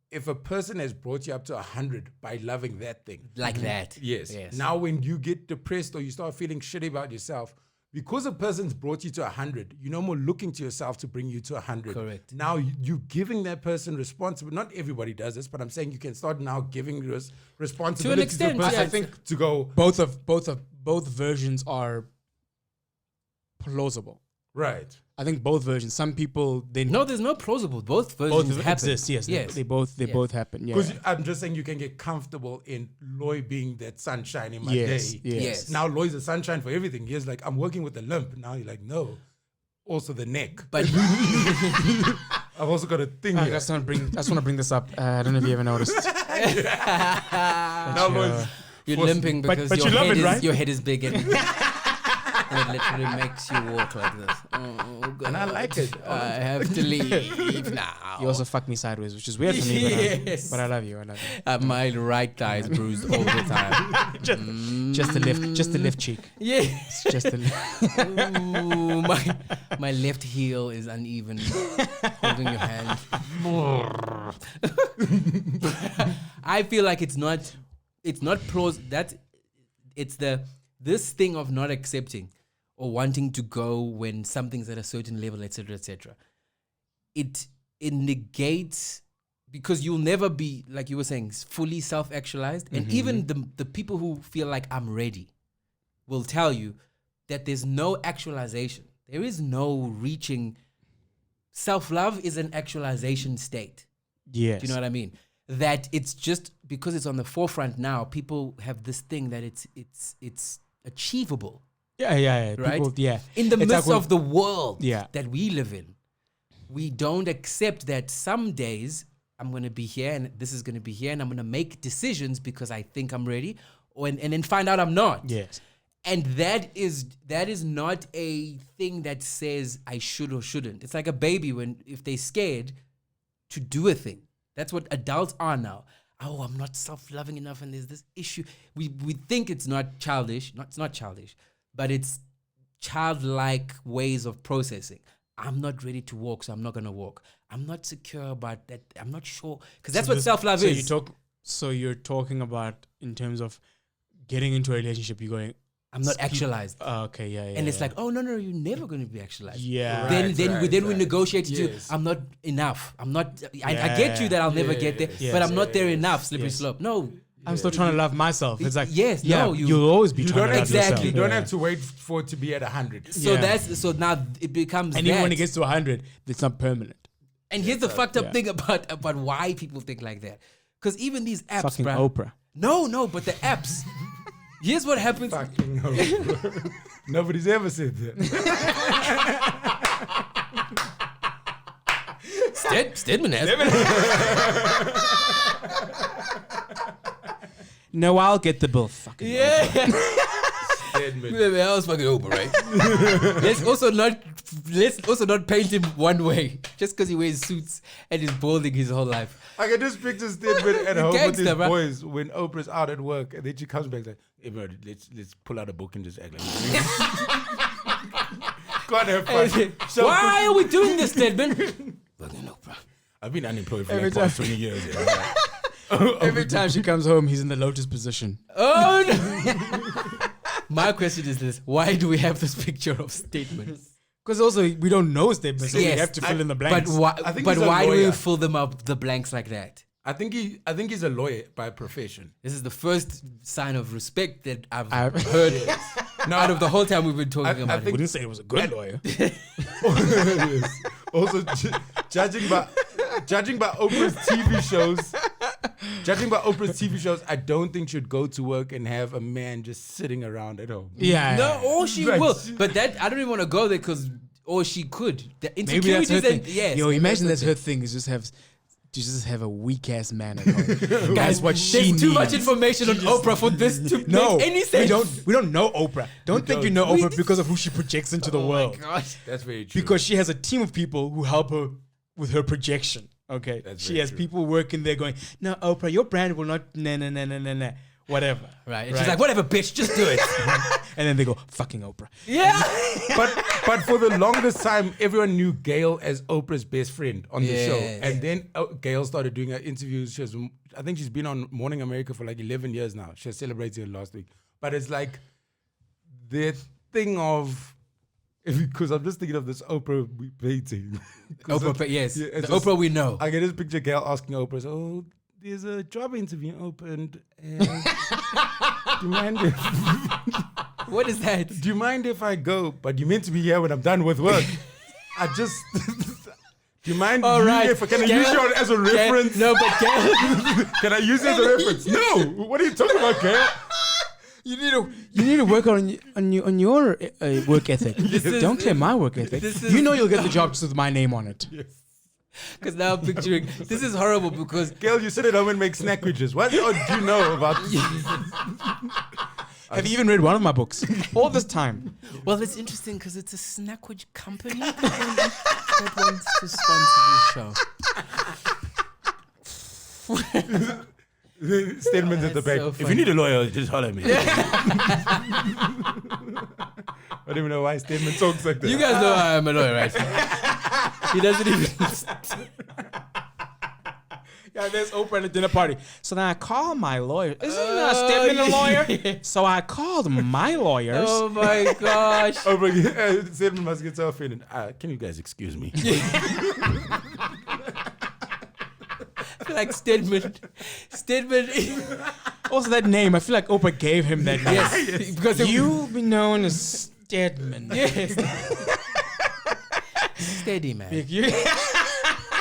[SPEAKER 3] if a person has brought you up to 100 by loving that thing,
[SPEAKER 2] like that.
[SPEAKER 3] yes. Now when you get depressed or you start feeling shitty about yourself, because a person's brought you to 100, you're no more looking to yourself to bring you to 100.
[SPEAKER 2] Correct.
[SPEAKER 3] Now you're giving that person responsibility. Not everybody does this, but I'm saying you can start now giving responsibility
[SPEAKER 2] extent,
[SPEAKER 3] to a person
[SPEAKER 2] yeah.
[SPEAKER 1] I think
[SPEAKER 3] to go,
[SPEAKER 1] both versions are plausible.
[SPEAKER 3] right.
[SPEAKER 1] I think both versions. Some people they
[SPEAKER 2] No, there's no plausible. Both versions
[SPEAKER 1] both
[SPEAKER 2] happen.
[SPEAKER 1] exist. Yes,
[SPEAKER 2] yes.
[SPEAKER 1] they both happen. Yeah.
[SPEAKER 3] Because I'm just saying you can get comfortable in Loy being that sunshine in my
[SPEAKER 1] Yes,
[SPEAKER 3] day.
[SPEAKER 1] yes.
[SPEAKER 2] Yes.
[SPEAKER 3] Now Loy's the sunshine for everything. He's like, I'm working with the limp. Now you're like, no. Also the neck.
[SPEAKER 2] But
[SPEAKER 3] I've also got a thing
[SPEAKER 1] I
[SPEAKER 3] here.
[SPEAKER 1] just want to bring this up. I don't know if you ever noticed.
[SPEAKER 3] Now Loy's
[SPEAKER 2] you're
[SPEAKER 3] forced-
[SPEAKER 2] limping
[SPEAKER 1] but
[SPEAKER 2] because
[SPEAKER 1] you love it, right?
[SPEAKER 2] your head is big and it literally makes you walk like this. Oh, God.
[SPEAKER 3] And I like it.
[SPEAKER 2] I have to leave now.
[SPEAKER 1] You also fuck me sideways, which is weird for me.
[SPEAKER 2] Yes.
[SPEAKER 1] But I love you. I love you.
[SPEAKER 2] My right thigh is bruised all the time.
[SPEAKER 1] Just the left cheek.
[SPEAKER 2] Yes.
[SPEAKER 1] Just the left.
[SPEAKER 2] Ooh, my left heel is uneven. Holding your hand. I feel like it's not this thing of not accepting or wanting to go when something's at a certain level, etc., etc. It negates, because you'll never be, like you were saying, fully self-actualized. And even the people who feel like I'm ready will tell you that there's no actualization. There is no reaching. Self-love is an actualization state.
[SPEAKER 1] Yes.
[SPEAKER 2] Do you know what I mean? That it's just because it's on the forefront now, people have this thing that it's achievable.
[SPEAKER 1] Yeah.
[SPEAKER 2] Right?
[SPEAKER 1] People, yeah.
[SPEAKER 2] In the
[SPEAKER 1] It's
[SPEAKER 2] midst
[SPEAKER 1] like
[SPEAKER 2] of the world
[SPEAKER 1] Yeah.
[SPEAKER 2] that we live in, we don't accept that some days I'm going to be here and this is going to be here and I'm going to make decisions because I think I'm ready, and then find out I'm not.
[SPEAKER 1] Yes.
[SPEAKER 2] And that is not a thing that says I should or shouldn't. It's like a baby if they're scared to do a thing. That's what adults are now. Oh, I'm not self-loving enough, and there's this issue. We think it's not childish. It's not childish, but it's childlike ways of processing. I'm not ready to walk, so I'm not gonna walk. I'm not secure about that. I'm not sure, because that's what self-love is.
[SPEAKER 1] So you're talking about in terms of getting into a relationship, you're going,
[SPEAKER 2] I'm not actualized.
[SPEAKER 1] okay, yeah.
[SPEAKER 2] And it's like, oh no, you're never going to be actualized.
[SPEAKER 1] Yeah.
[SPEAKER 2] Then we negotiate to,
[SPEAKER 3] Yes.
[SPEAKER 2] I'm not enough. I'm not. I get you that I'll never get there,
[SPEAKER 3] Yes.
[SPEAKER 2] but I'm not there enough. Slippery
[SPEAKER 1] Yes.
[SPEAKER 2] slope. No.
[SPEAKER 1] I'm still trying to love myself. It's like,
[SPEAKER 2] Yes,
[SPEAKER 1] yeah,
[SPEAKER 2] no,
[SPEAKER 1] you'll always be
[SPEAKER 3] You
[SPEAKER 1] trying
[SPEAKER 3] don't
[SPEAKER 1] to love
[SPEAKER 2] exactly.
[SPEAKER 3] You
[SPEAKER 1] yourself.
[SPEAKER 3] don't have to wait for it to be at 100.
[SPEAKER 2] So
[SPEAKER 1] Yeah.
[SPEAKER 2] so now it becomes.
[SPEAKER 1] And even when
[SPEAKER 2] that.
[SPEAKER 1] it gets to 100, it's not permanent.
[SPEAKER 2] And here's the fucked up
[SPEAKER 1] yeah.
[SPEAKER 2] thing about why people think like that. Because even these apps,
[SPEAKER 1] Fucking
[SPEAKER 2] bruh.
[SPEAKER 1] Oprah.
[SPEAKER 2] No, but the apps. Here's what happens.
[SPEAKER 3] Fucking hell. Nobody's ever said that.
[SPEAKER 2] Stedman has.
[SPEAKER 1] No, I'll get the bill. Fucking
[SPEAKER 2] Yeah.
[SPEAKER 3] Stedman.
[SPEAKER 2] I was fucking Oprah, right? let's also not paint him one way just because he wears suits and is balding his whole life.
[SPEAKER 3] I can just picture Stedman at home with
[SPEAKER 2] Gangster,
[SPEAKER 3] his
[SPEAKER 2] bruh.
[SPEAKER 3] boys when Oprah's out at work, and then she comes back like, "Hey, bro, let's pull out a book and just act like." God have fun. So
[SPEAKER 2] Why are we doing this, Stedman? Fucking Oprah.
[SPEAKER 3] I've been unemployed for
[SPEAKER 1] Every
[SPEAKER 3] like past 20 years.
[SPEAKER 1] Every time she comes home, he's in the lotus position.
[SPEAKER 2] Oh no. My question is this: why do we have this picture of Stedman?
[SPEAKER 1] Because also, we don't know statements, so we
[SPEAKER 2] Yes,
[SPEAKER 1] have to fill in the
[SPEAKER 2] But
[SPEAKER 1] blanks.
[SPEAKER 2] why?
[SPEAKER 3] I think
[SPEAKER 2] But
[SPEAKER 3] he's a
[SPEAKER 2] why do we
[SPEAKER 3] lawyer.
[SPEAKER 2] fill them up the blanks like that?
[SPEAKER 3] I think he's a lawyer by profession.
[SPEAKER 2] This is the first sign of respect that I've
[SPEAKER 1] I've-
[SPEAKER 2] heard
[SPEAKER 3] No,
[SPEAKER 2] out of the whole time we've been talking
[SPEAKER 3] I
[SPEAKER 2] about
[SPEAKER 1] I
[SPEAKER 2] it.
[SPEAKER 1] wouldn't say it was a good lawyer.
[SPEAKER 3] Yes. Also, judging by Oprah's TV shows, I don't think she'd go to work and have a man just sitting around at home.
[SPEAKER 1] Yeah.
[SPEAKER 2] No, or she
[SPEAKER 3] Right.
[SPEAKER 2] will. But that I don't even want to go there because, or she could. The
[SPEAKER 1] Maybe that's her
[SPEAKER 2] insecurities
[SPEAKER 1] thing.
[SPEAKER 2] and yes.
[SPEAKER 1] Yo,
[SPEAKER 2] maybe
[SPEAKER 1] imagine
[SPEAKER 2] that's
[SPEAKER 1] that's her thing. Is just have a weak ass man at home. Guys, what she
[SPEAKER 2] There's
[SPEAKER 1] needs.
[SPEAKER 2] too much information on Oprah for this to
[SPEAKER 1] No,
[SPEAKER 2] make any sense.
[SPEAKER 1] we don't know Oprah. Don't think you know
[SPEAKER 2] We-
[SPEAKER 1] Oprah because of who she projects into the world.
[SPEAKER 2] Gosh.
[SPEAKER 3] That's very true.
[SPEAKER 1] Because she has a team of people who help her with her projection. Okay,
[SPEAKER 3] That's
[SPEAKER 1] she
[SPEAKER 3] very
[SPEAKER 1] has
[SPEAKER 3] true.
[SPEAKER 1] people working there going, "No, Oprah, your brand will not nah, whatever."
[SPEAKER 2] Right. And she's like, whatever, bitch, just do it.
[SPEAKER 1] And then they go, "Fucking Oprah."
[SPEAKER 2] Yeah.
[SPEAKER 3] but for the longest time, everyone knew Gail as Oprah's best friend on the show.
[SPEAKER 2] Yes.
[SPEAKER 3] And then Gail started doing her interviews. I think she's been on Morning America for like 11 years now. She celebrated it last week. But it's like the thing of, because I'm just thinking of this Oprah painting.
[SPEAKER 2] Oprah, yes.
[SPEAKER 3] Yeah,
[SPEAKER 2] The
[SPEAKER 3] it's just-
[SPEAKER 2] Oprah we know.
[SPEAKER 3] I can just picture Gail asking Oprah, "Oh, there's a job interview opened. And do you mind if
[SPEAKER 2] What is that?
[SPEAKER 3] do you mind if I go? But you meant to be here when I'm done with work. I just do you mind?
[SPEAKER 2] All right.
[SPEAKER 3] Can I use you as a reference?
[SPEAKER 2] No, but Gail.
[SPEAKER 3] Can I use it as a reference? No. What are you talking about, Gail?
[SPEAKER 1] You need to work on your work ethic.
[SPEAKER 2] is-
[SPEAKER 1] Don't claim my work ethic.
[SPEAKER 2] this is-
[SPEAKER 1] You know you'll get the job just with my name on it.
[SPEAKER 2] Because now I'm picturing, this is horrible because
[SPEAKER 3] Gail, you sit at home and make snackwidgets. What do you know about?
[SPEAKER 1] Have you even read one of my books? All this time.
[SPEAKER 2] well, it's interesting because it's a snackwich company that wants to sponsor this show.
[SPEAKER 3] Stedman's at the
[SPEAKER 2] That's
[SPEAKER 3] back.
[SPEAKER 2] so
[SPEAKER 3] If you
[SPEAKER 2] funny.
[SPEAKER 3] need a lawyer, just holler at me. I don't even know why Stedman talks like that.
[SPEAKER 2] You guys know I'm a lawyer, right? He doesn't even.
[SPEAKER 1] Yeah, there's Oprah at a dinner party. So then I called my lawyer. Isn't Stedman a lawyer? So I called my lawyers.
[SPEAKER 2] Oh my gosh.
[SPEAKER 3] Stedman must get so offended. Can you guys excuse me?
[SPEAKER 2] I feel like Stedman.
[SPEAKER 1] Also, that name. I feel like Oprah gave him that name.
[SPEAKER 2] Yes. Because
[SPEAKER 1] You'll be known as Stedman.
[SPEAKER 2] Yes. Steady, man.
[SPEAKER 1] You-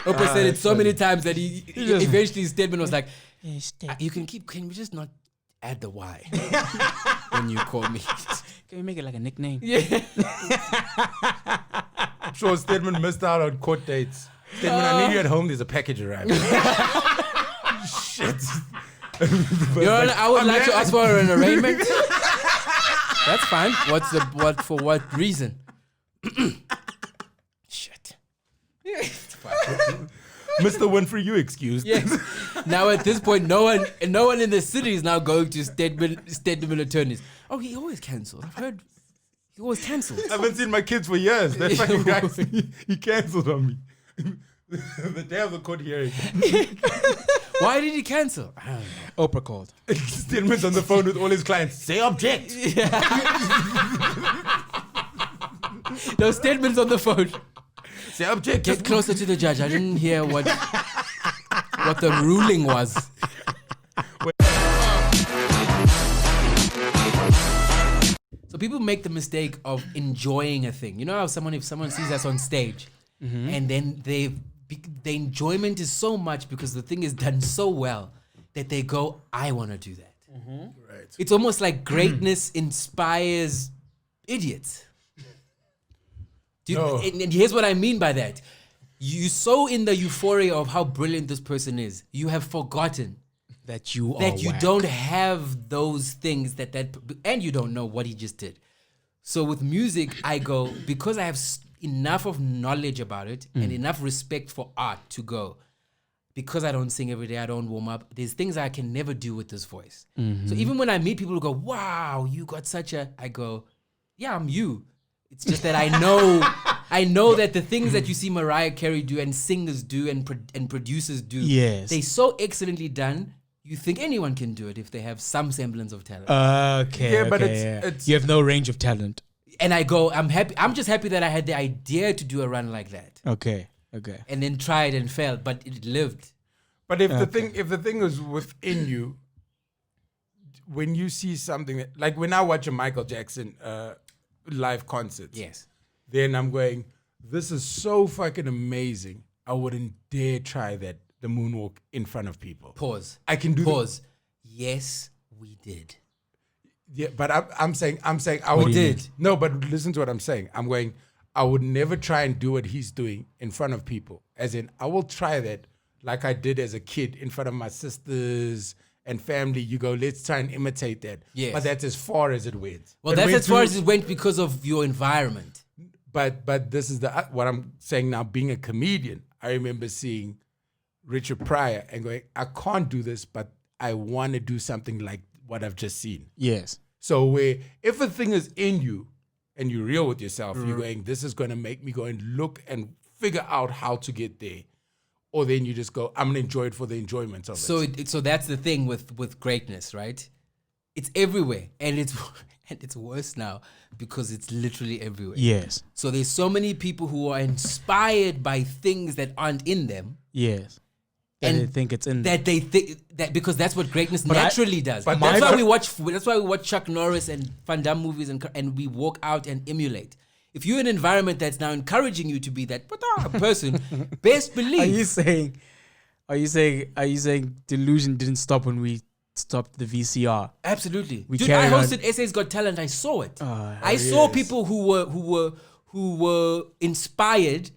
[SPEAKER 2] Oprah said it so many times that he
[SPEAKER 1] just-
[SPEAKER 2] eventually Stedman was like,
[SPEAKER 1] Yeah, Stedman.
[SPEAKER 2] can we just not add the Y when you call me?
[SPEAKER 1] Can we make it like a nickname?
[SPEAKER 2] Yeah.
[SPEAKER 3] I'm sure Stedman missed out on court dates. Stedman, I need you at home. There's a package arriving. Shit.
[SPEAKER 2] Your Honor, I would like to ask for an arraignment. That's fine. For what reason? Shit.
[SPEAKER 3] Mr. Winfrey, you excused.
[SPEAKER 2] Yes. Now at this point, no one in the city is now going to Stedman attorneys. Oh, he always cancelled. I've heard he always cancels.
[SPEAKER 3] I haven't seen my kids for years. That fucking guy, he cancelled on me. The day of the court hearing.
[SPEAKER 2] Why did he cancel? I don't know.
[SPEAKER 1] Oprah called.
[SPEAKER 3] Stedman's on the phone with all his clients. Say object.
[SPEAKER 2] No, Stedman's on the phone.
[SPEAKER 3] Say object.
[SPEAKER 2] Get closer to the judge. I didn't hear what the ruling was. So people make the mistake of enjoying a thing. You know how if someone sees us on stage, and then the enjoyment is so much because the thing is done so well that they go, I want to do that.
[SPEAKER 3] Right.
[SPEAKER 2] It's almost like greatness inspires idiots.
[SPEAKER 3] No.
[SPEAKER 2] And here's what I mean by that. You're so in the euphoria of how brilliant this person is, you have forgotten
[SPEAKER 1] That you
[SPEAKER 2] that don't have those things and you don't know what he just did. So with music, I go, because I have enough of knowledge about it and enough respect for art to go, because I don't sing every day, I don't warm up, there's things I can never do with this voice. So even when I meet people who go, wow, you got I go, yeah, I'm you. It's just that I know that the things that you see Mariah Carey do and singers do and producers do, they're so excellently done. You think anyone can do it if they have some semblance of talent.
[SPEAKER 1] Okay.
[SPEAKER 3] Yeah, but
[SPEAKER 1] okay,
[SPEAKER 3] it's
[SPEAKER 1] you have no range of talent.
[SPEAKER 2] And I go, I'm happy. I'm just happy that I had the idea to do a run like that.
[SPEAKER 1] Okay.
[SPEAKER 2] And then tried and failed, but it lived.
[SPEAKER 3] But if the thing is within you, when you see something that, like when I watch a Michael Jackson live concert,
[SPEAKER 2] Yes.
[SPEAKER 3] then I'm going, this is so fucking amazing. I wouldn't dare try that, the moonwalk in front of people.
[SPEAKER 2] Pause.
[SPEAKER 3] I can do
[SPEAKER 2] Pause. Yes, we did.
[SPEAKER 3] Yeah, but I'm saying I would
[SPEAKER 2] did.
[SPEAKER 3] No, but listen to what I'm saying. I'm going, I would never try and do what he's doing in front of people. As in, I will try that like I did as a kid in front of my sisters and family. You go, let's try and imitate that.
[SPEAKER 2] Yes.
[SPEAKER 3] But that's as far as it went.
[SPEAKER 2] Well,
[SPEAKER 3] It
[SPEAKER 2] that's
[SPEAKER 3] went
[SPEAKER 2] as far
[SPEAKER 3] to-
[SPEAKER 2] as it went because of your environment.
[SPEAKER 3] But this is what I'm saying now. Being a comedian, I remember seeing Richard Pryor and going, I can't do this, but I want to do something like what I've just seen.
[SPEAKER 1] Yes.
[SPEAKER 3] So if a thing is in you and you're real with yourself, you're going, this is going to make me go and look and figure out how to get there. Or then you just go, I'm going to enjoy it for the enjoyment of it.
[SPEAKER 2] So that's the thing with greatness, right? It's everywhere. And it's worse now because it's literally everywhere.
[SPEAKER 1] Yes.
[SPEAKER 2] So there's so many people who are inspired by things that aren't in them.
[SPEAKER 1] Yes. And they think it's in
[SPEAKER 2] that they think that because that's what greatness naturally does.
[SPEAKER 3] but
[SPEAKER 2] That's why we watch Chuck Norris and Van Damme movies and we walk out and emulate. If you're in an environment that's now encouraging you to be that person, best believe.
[SPEAKER 1] Are you saying delusion didn't stop when we stopped the VCR?
[SPEAKER 2] Absolutely.
[SPEAKER 1] We
[SPEAKER 2] Dude, I
[SPEAKER 1] carried on.
[SPEAKER 2] hosted SA's Got Talent. I saw it. I saw people who were inspired.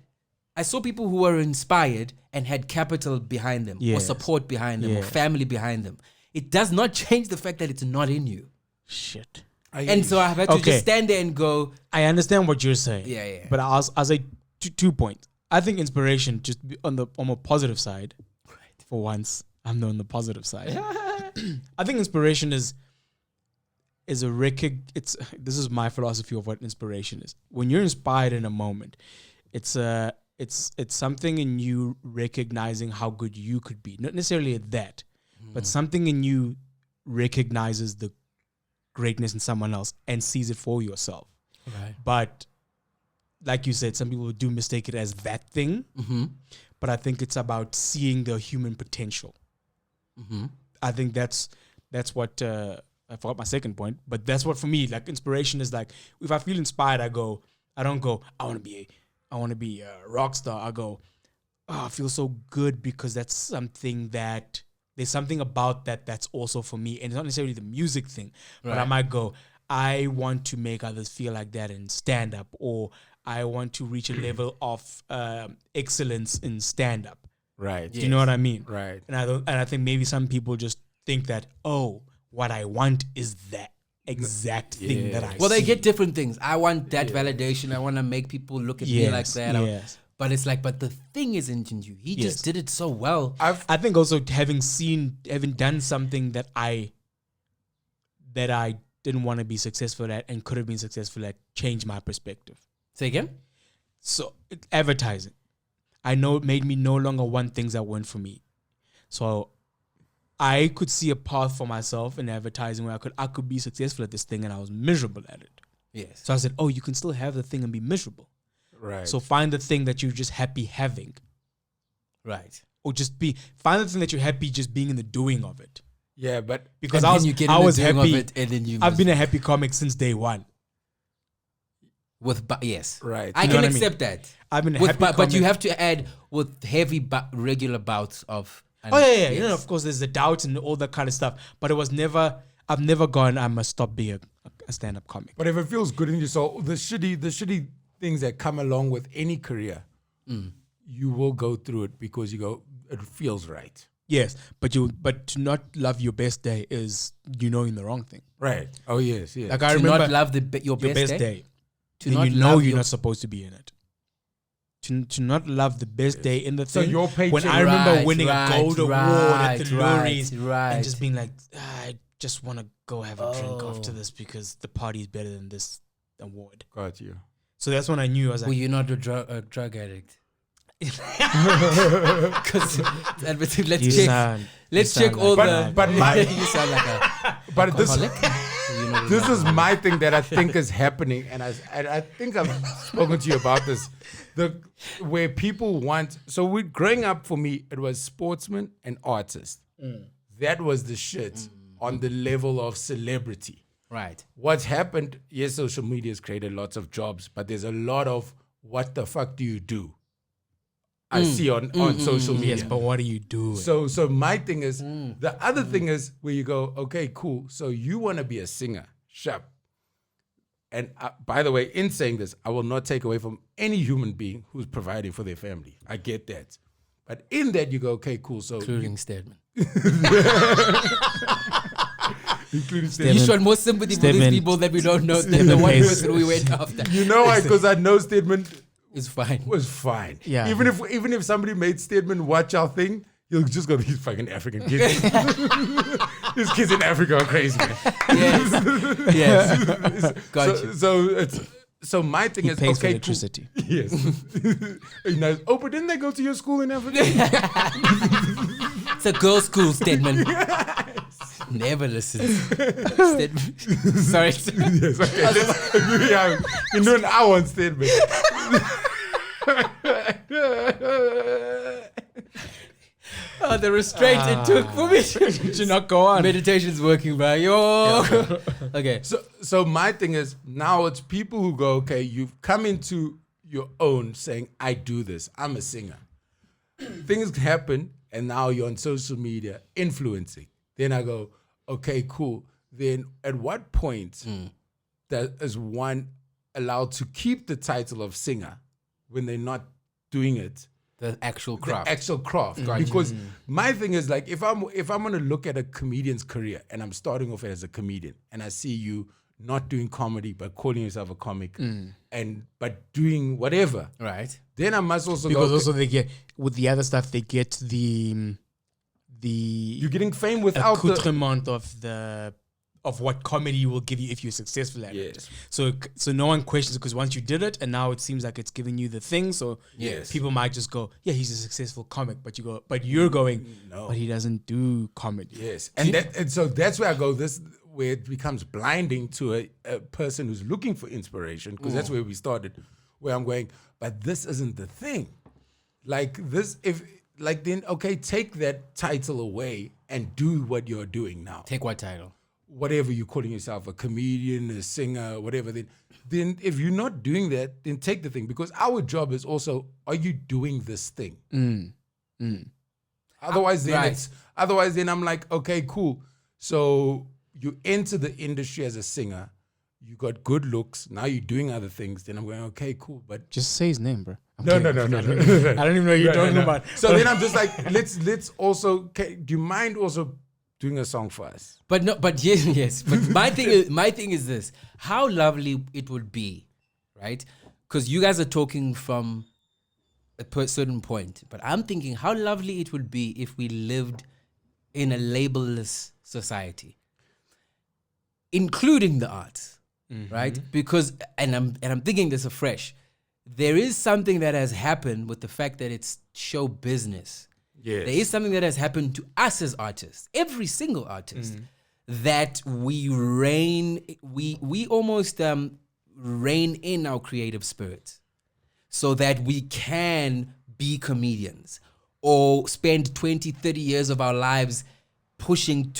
[SPEAKER 2] I saw people who were inspired and had capital behind them, or
[SPEAKER 1] Yes.
[SPEAKER 2] support behind them, or
[SPEAKER 1] Yes.
[SPEAKER 2] family behind them. It does not change the fact that it's not in you.
[SPEAKER 1] Shit.
[SPEAKER 2] And so I had to
[SPEAKER 1] Okay.
[SPEAKER 2] just stand there and go,
[SPEAKER 1] I understand what you're saying.
[SPEAKER 2] Yeah.
[SPEAKER 1] But I'll say 2 points. I think inspiration, just on the positive side, for once, I'm on the positive side. I think inspiration is this is my philosophy of what inspiration is. When you're inspired in a moment, it's something in you recognizing how good you could be. Not necessarily that, but something in you recognizes the greatness in someone else and sees it for yourself.
[SPEAKER 2] right.
[SPEAKER 1] But like you said, some people do mistake it as that thing. But I think it's about seeing the human potential. I think that's what I forgot my second point, but that's what for me, like inspiration is like, if I feel inspired, I don't go, I want to be a rock star. I go, oh, I feel so good because that's something that there's something about that's also for me. And it's not necessarily the music thing, but I might go, I want to make others feel like that in stand up, or I want to reach a level of excellence in stand up.
[SPEAKER 3] Right.
[SPEAKER 1] Do you know what I mean?
[SPEAKER 3] Right.
[SPEAKER 1] And I think maybe some people just think that, oh, what I want is that exact thing that I
[SPEAKER 2] Well, they
[SPEAKER 1] see.
[SPEAKER 2] get different things. I want that validation. I want to make people look at me like that.
[SPEAKER 1] Yes.
[SPEAKER 2] But it's like, but the thing isn't in you. He just did it so well.
[SPEAKER 1] I think also having done something that I didn't want to be successful at and could have been successful at, changed my perspective.
[SPEAKER 2] Say again?
[SPEAKER 1] So advertising, I know it made me no longer want things that weren't for me. So I could see a path for myself in advertising where I could be successful at this thing, and I was miserable at it.
[SPEAKER 2] Yes.
[SPEAKER 1] So I said, oh, you can still have the thing and be miserable.
[SPEAKER 3] Right.
[SPEAKER 1] So find the thing that you're just happy having.
[SPEAKER 2] Right.
[SPEAKER 1] Or find the thing that you're happy just being in the doing of it.
[SPEAKER 3] yeah, but
[SPEAKER 1] Because
[SPEAKER 2] And
[SPEAKER 1] I
[SPEAKER 2] then
[SPEAKER 1] was,
[SPEAKER 2] you get
[SPEAKER 1] I
[SPEAKER 2] in the
[SPEAKER 1] was
[SPEAKER 2] doing of
[SPEAKER 1] happy.
[SPEAKER 2] it, and then you
[SPEAKER 1] I've been a happy comic since day one.
[SPEAKER 2] yes.
[SPEAKER 3] Right.
[SPEAKER 2] I
[SPEAKER 1] You know
[SPEAKER 2] can
[SPEAKER 1] what I mean?
[SPEAKER 2] accept that.
[SPEAKER 1] I've been a
[SPEAKER 2] With,
[SPEAKER 1] happy
[SPEAKER 2] but you
[SPEAKER 1] comic.
[SPEAKER 2] have to add with heavy regular bouts of.
[SPEAKER 1] Oh yeah.
[SPEAKER 2] Yes.
[SPEAKER 1] Of course, there's the doubts and all that kind of stuff. But it was never. I've never gone. I must stop being a stand-up comic.
[SPEAKER 3] But if it feels good in your soul, the shitty things that come along with any career, you will go through it because you go, it feels right.
[SPEAKER 1] Yes, but to not love your best day is knowing the wrong thing.
[SPEAKER 3] Right. Oh yes, yes.
[SPEAKER 1] Like I
[SPEAKER 2] To
[SPEAKER 1] remember
[SPEAKER 2] not love
[SPEAKER 1] your
[SPEAKER 2] your best,
[SPEAKER 1] day.
[SPEAKER 2] To
[SPEAKER 1] Then
[SPEAKER 2] not
[SPEAKER 1] you know
[SPEAKER 2] love
[SPEAKER 1] you're
[SPEAKER 2] your-
[SPEAKER 1] not supposed to be in it. To not love the best day in the
[SPEAKER 3] So
[SPEAKER 1] thing.
[SPEAKER 3] your paycheck-
[SPEAKER 1] when I remember
[SPEAKER 2] Right,
[SPEAKER 1] winning
[SPEAKER 2] right,
[SPEAKER 1] a gold award at the
[SPEAKER 2] right,
[SPEAKER 1] Lories
[SPEAKER 2] right.
[SPEAKER 1] and just being like, I just want to go have a drink after this because the party is better than this award.
[SPEAKER 3] Got you.
[SPEAKER 1] So that's when I knew I was
[SPEAKER 2] Well,
[SPEAKER 1] like,
[SPEAKER 2] you're not a drug addict. Because let's
[SPEAKER 1] you
[SPEAKER 2] check.
[SPEAKER 1] sound-
[SPEAKER 2] Let's
[SPEAKER 1] you
[SPEAKER 2] check
[SPEAKER 1] sound
[SPEAKER 2] all
[SPEAKER 1] like
[SPEAKER 2] the.
[SPEAKER 1] that.
[SPEAKER 3] But my-
[SPEAKER 2] you sound like a
[SPEAKER 3] But this
[SPEAKER 2] alcoholic. You're not a
[SPEAKER 3] this is
[SPEAKER 2] alcoholic.
[SPEAKER 3] my thing that I think is happening, and I think I've spoken to you about this. Where people want, so growing up for me, it was sportsmen and artists. That was the shit on the level of celebrity.
[SPEAKER 2] Right.
[SPEAKER 3] What's happened? Yes, social media has created lots of jobs, but there's a lot of what the fuck do you do? I see on social media.
[SPEAKER 1] yes, but what do you do?
[SPEAKER 3] So my thing is, the other thing is where you go, okay, cool. So you want to be a singer, sharp. And by the way, in saying this, I will not take away from any human being who's providing for their family. I get that. But in that, you go, okay, cool. So
[SPEAKER 2] Including Stedman.
[SPEAKER 3] including
[SPEAKER 2] You showed more sympathy for these
[SPEAKER 1] Stedman-
[SPEAKER 2] people that we don't know than the one
[SPEAKER 1] pays-
[SPEAKER 2] person we went after.
[SPEAKER 3] You know why? Because I know Stedman
[SPEAKER 2] It's fine.
[SPEAKER 3] was fine.
[SPEAKER 1] Yeah.
[SPEAKER 3] Even if somebody made Stedman watch our thing, he'll just go, these fucking African kids. These kids in Africa are crazy, man.
[SPEAKER 2] Yes. Yes. Got you.
[SPEAKER 3] So my thing
[SPEAKER 1] He
[SPEAKER 3] is,
[SPEAKER 1] pays for
[SPEAKER 3] okay,
[SPEAKER 1] electricity.
[SPEAKER 3] cool. Yes. You know, oh, but didn't they go to your school in Africa?
[SPEAKER 2] It's a girls' school, Stedman. Never listens. Stedman. Sorry.
[SPEAKER 3] Yes, okay. Yeah, you know an hour on Stedman.
[SPEAKER 2] Oh, the restraint it took for me
[SPEAKER 1] to not go on.
[SPEAKER 2] Meditation's working, bro. Yo. Okay.
[SPEAKER 3] So my thing is, now it's people who go, okay, you've come into your own saying, I do this. I'm a singer. Things happen, and now you're on social media influencing. Then I go, okay, cool. Then at what point that is one allowed to keep the title of singer when they're not doing it?
[SPEAKER 2] The actual craft.
[SPEAKER 3] The actual craft. Because my thing is, like, if I'm gonna look at a comedian's career and I'm starting off as a comedian and I see you not doing comedy but calling yourself a comic but doing whatever,
[SPEAKER 2] Right.
[SPEAKER 3] then I must also
[SPEAKER 1] Because
[SPEAKER 3] go,
[SPEAKER 1] also they get, with the other stuff, they get the
[SPEAKER 3] you're getting fame without the
[SPEAKER 1] accoutrement of what comedy will give you if you're successful at it.
[SPEAKER 3] Yes.
[SPEAKER 1] So no one questions it because once you did it and now it seems like it's giving you the thing. So
[SPEAKER 3] Yes.
[SPEAKER 1] people might just go, yeah, he's a successful comic, but you're going,
[SPEAKER 3] No.
[SPEAKER 1] but he doesn't do comedy.
[SPEAKER 3] Yes. And so that's where I go, where it becomes blinding to a person who's looking for inspiration, because that's where we started, where I'm going, but this isn't the thing. Like this, then, okay, take that title away and do what you're doing now.
[SPEAKER 2] Take what title?
[SPEAKER 3] Whatever you're calling yourself, a comedian, a singer, whatever, then if you're not doing that, then take the thing. Because our job is also, are you doing this thing? Otherwise, then I'm like, okay, cool. So you enter the industry as a singer, you got good looks, now you're doing other things, then I'm going, okay, cool. But
[SPEAKER 1] Just say his name, bro. I'm
[SPEAKER 3] no.
[SPEAKER 1] kidding. I don't even know what you're talking about.
[SPEAKER 3] So then I'm just like, let's also, do you mind also doing a song for us?
[SPEAKER 2] But no, but yes. But my thing is this: how lovely it would be, right? Because you guys are talking from a certain point, but I'm thinking how lovely it would be if we lived in a labelless society, including the arts, right? Because and I'm thinking this afresh. There is something that has happened with the fact that it's show business.
[SPEAKER 3] Yes.
[SPEAKER 2] There is something that has happened to us as artists, every single artist, that we almost rein in our creative spirit so that we can be comedians or spend 20, 30 years of our lives pushing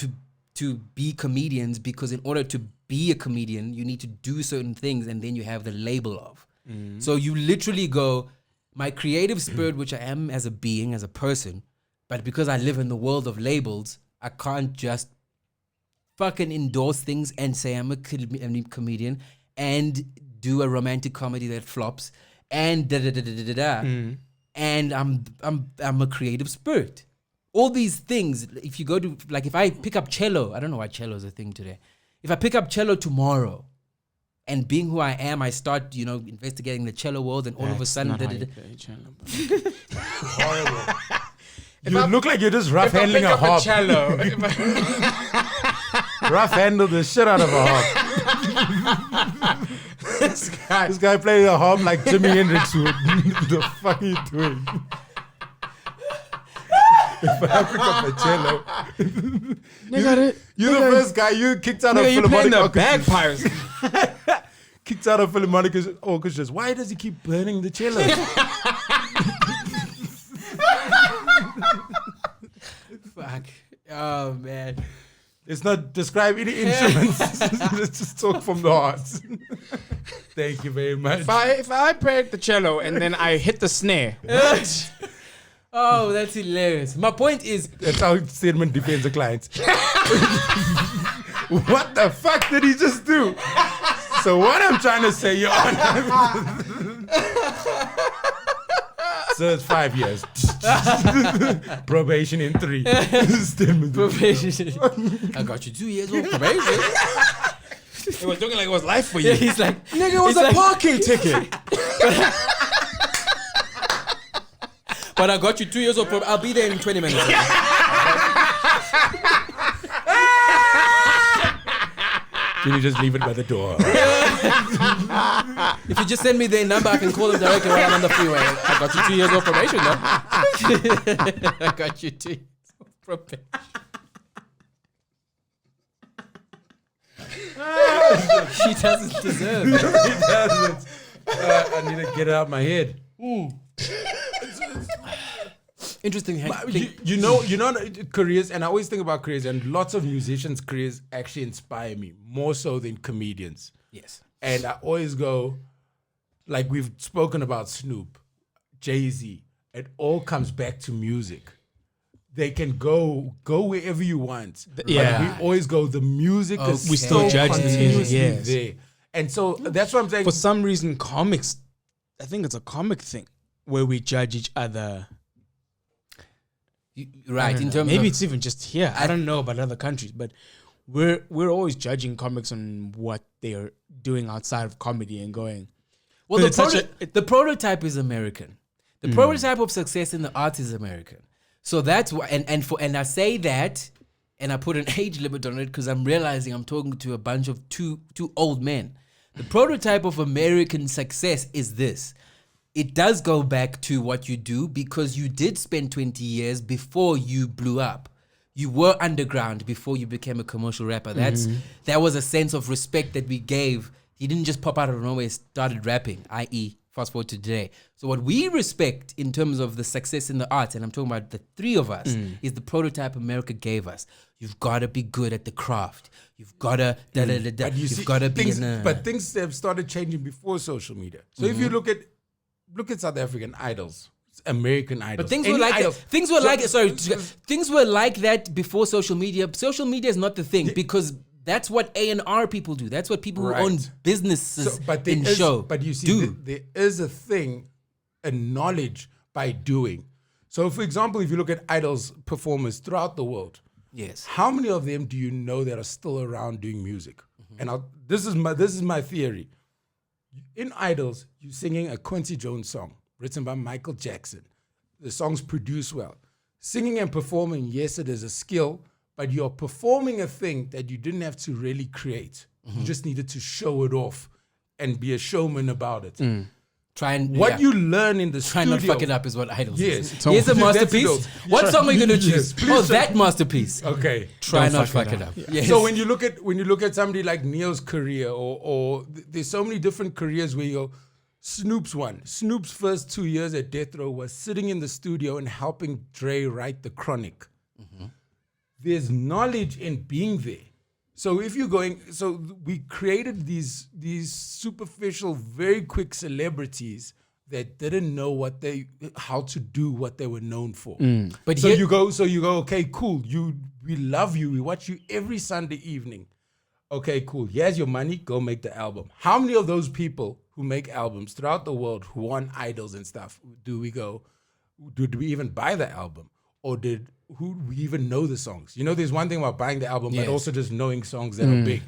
[SPEAKER 2] to be comedians, because in order to be a comedian, you need to do certain things and then you have the label of. So you literally go, my creative spirit, which I am as a being, as a person, but because I live in the world of labels, I can't just fucking endorse things and say I'm a comedian and do a romantic comedy that flops and and I'm a creative spirit. All these things, if you go to, like, if I pick up cello, I don't know why cello is a thing today. If I pick up cello tomorrow, and being who I am, I start, investigating the cello world, and all of a sudden,
[SPEAKER 3] Horrible. You look like you're just rough handling a harp.
[SPEAKER 1] cello.
[SPEAKER 3] Rough handle the shit out of a harp.
[SPEAKER 1] This
[SPEAKER 3] guy playing a harp like Jimi Hendrix would. The fuck are you doing? If I pick up a cello, you're the first guy you kicked out of Philharmonic orchestras.
[SPEAKER 1] bagpipes.
[SPEAKER 3] Kicked out of Philharmonic orchestras. Why does he keep burning the cello?
[SPEAKER 2] Fuck. Oh, man.
[SPEAKER 3] Let's not describe any instruments. Let's just talk from the heart. Thank you very much.
[SPEAKER 1] If I break the cello and then I hit the snare,
[SPEAKER 2] Oh, that's hilarious. My point is,
[SPEAKER 3] That's how Stedman defends a client. What the fuck did he just do? So what I'm trying to say, Your Honor. So it's 5 years. Probation in 3. Stedman.
[SPEAKER 2] probation. I got you 2 years of probation.
[SPEAKER 1] it was looking like it was life for you.
[SPEAKER 2] He's like,
[SPEAKER 1] Nigga, it was
[SPEAKER 2] It's
[SPEAKER 1] a
[SPEAKER 2] like-
[SPEAKER 1] parking ticket.
[SPEAKER 2] but I got you 2 years of probation. I'll be there in 20 minutes.
[SPEAKER 3] Can you just leave it by the door?
[SPEAKER 2] If you just send me their number, I can call them directly while I'm on the freeway. I got you 2 years of probation, though. I got you 2 years of probation. She doesn't deserve it.
[SPEAKER 3] He doesn't. I need to get it out of my head.
[SPEAKER 2] Interesting.
[SPEAKER 3] You know, careers, and I always think about careers, and lots of musicians' careers actually inspire me more so than comedians.
[SPEAKER 2] Yes.
[SPEAKER 3] And I always go, like we've spoken about Snoop, Jay-Z, it all comes back to music. They can go wherever you want.
[SPEAKER 1] Yeah.
[SPEAKER 3] But we always go, the music is
[SPEAKER 1] We still judge the music,
[SPEAKER 3] continuously
[SPEAKER 1] yes.
[SPEAKER 3] there. And so that's what I'm saying.
[SPEAKER 1] For some reason, comics, I think it's a comic thing where we judge each other.
[SPEAKER 2] Right. In terms
[SPEAKER 1] Maybe
[SPEAKER 2] of,
[SPEAKER 1] it's even just here. I don't know about other countries, but we're always judging comics on what they are doing outside of comedy and going.
[SPEAKER 2] well,
[SPEAKER 1] It's such
[SPEAKER 2] the prototype is American. The prototype of success in the arts is American. So that's why, and I say that, and I put an age limit on it because I'm realizing I'm talking to a bunch of two old men. The prototype of American success is this. It does go back to what you do because you did spend 20 years before you blew up. You were underground before you became a commercial rapper. That was a sense of respect that we gave. He didn't just pop out of nowhere and started rapping, i.e. fast forward to today. So what we respect in terms of the success in the arts, and I'm talking about the three of us, is the prototype America gave us. You've got to be good at the craft. You've got to You've got to be
[SPEAKER 3] things,
[SPEAKER 2] in a...
[SPEAKER 3] but things have started changing before social media. So if you look at South African idols, American idols.
[SPEAKER 2] But things were like that. Things were like that before social media. Social media is not the thing because that's what A&R people do. That's what people who own businesses show.
[SPEAKER 3] But you see,
[SPEAKER 2] do.
[SPEAKER 3] there is a thing, a knowledge by doing. So, for example, if you look at idols performers throughout the world,
[SPEAKER 2] Yes.
[SPEAKER 3] how many of them do you know that are still around doing music? And this is my theory. In idols, you're singing a Quincy Jones song written by Michael Jackson. The song's produced well. Singing and performing, yes, it is a skill, but you're performing a thing that you didn't have to really create. You just needed to show it off and be a showman about it. What you learn in the
[SPEAKER 2] try
[SPEAKER 3] studio.
[SPEAKER 2] not fuck it up is what Idols is.
[SPEAKER 3] Yes.
[SPEAKER 2] Here's a
[SPEAKER 3] That's
[SPEAKER 2] masterpiece.
[SPEAKER 3] Idols.
[SPEAKER 2] What song are you gonna choose?
[SPEAKER 3] please
[SPEAKER 2] Oh,
[SPEAKER 3] try-
[SPEAKER 2] that masterpiece.
[SPEAKER 3] Okay.
[SPEAKER 2] Try not fuck it up. Yes.
[SPEAKER 3] So when you look at somebody like Neo's career, or there's so many different careers where you go. Snoop's first 2 years at Death Row was sitting in the studio and helping Dre write The Chronic.
[SPEAKER 2] Mm-hmm.
[SPEAKER 3] There's knowledge in being there. So if you're going, so we created these superficial, very quick celebrities that didn't know how to do what they were known for.
[SPEAKER 2] But
[SPEAKER 3] So you go, okay, cool. We love you. We watch you every Sunday evening. Okay, cool. Here's your money. Go make the album. How many of those people who make albums throughout the world who won Idols and stuff do we even buy the album? Or who we even know the songs? You know, there's one thing about buying the album, but also just knowing songs that are big.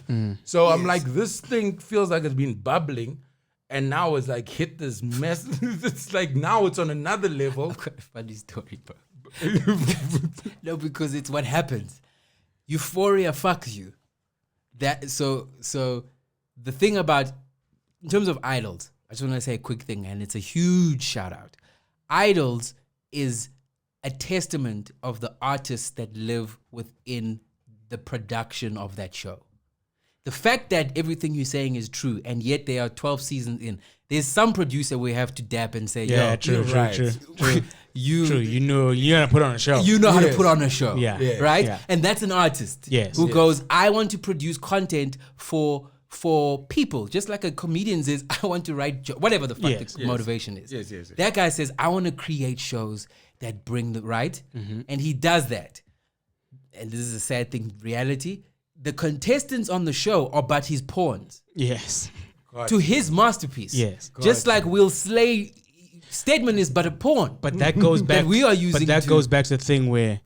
[SPEAKER 3] So I'm like, this thing feels like it's been bubbling, and now it's like hit this mess. It's like now it's on another level.
[SPEAKER 2] Funny story, bro. No, because it's what happens. Euphoria fucks you. So the thing about, in terms of Idols, I just want to say a quick thing, and it's a huge shout out. Idols is a testament of the artists that live within the production of that show. The fact that everything you're saying is true, and yet there are 12 seasons in, there's some producer we have to dap and say,
[SPEAKER 1] Yeah,
[SPEAKER 2] yo,
[SPEAKER 1] true.
[SPEAKER 2] you
[SPEAKER 1] know how to put on a show.
[SPEAKER 2] you know how to put on a show,
[SPEAKER 1] Yeah.
[SPEAKER 2] right?
[SPEAKER 1] Yeah.
[SPEAKER 2] And that's an artist who goes, I want to produce content for people, just like a comedian says, I want to write whatever the fuck the motivation is.
[SPEAKER 3] Yes.
[SPEAKER 2] That guy says, I want to create shows that bring the right, and he does that. And this is a sad thing, reality. The contestants on the show are but his pawns
[SPEAKER 1] Yes.
[SPEAKER 2] to his masterpiece.
[SPEAKER 1] Yes.
[SPEAKER 2] Just like Will Slay, Stedman is but a pawn.
[SPEAKER 1] But that goes back.
[SPEAKER 2] we are using
[SPEAKER 1] But that
[SPEAKER 2] to-
[SPEAKER 1] goes back to the thing where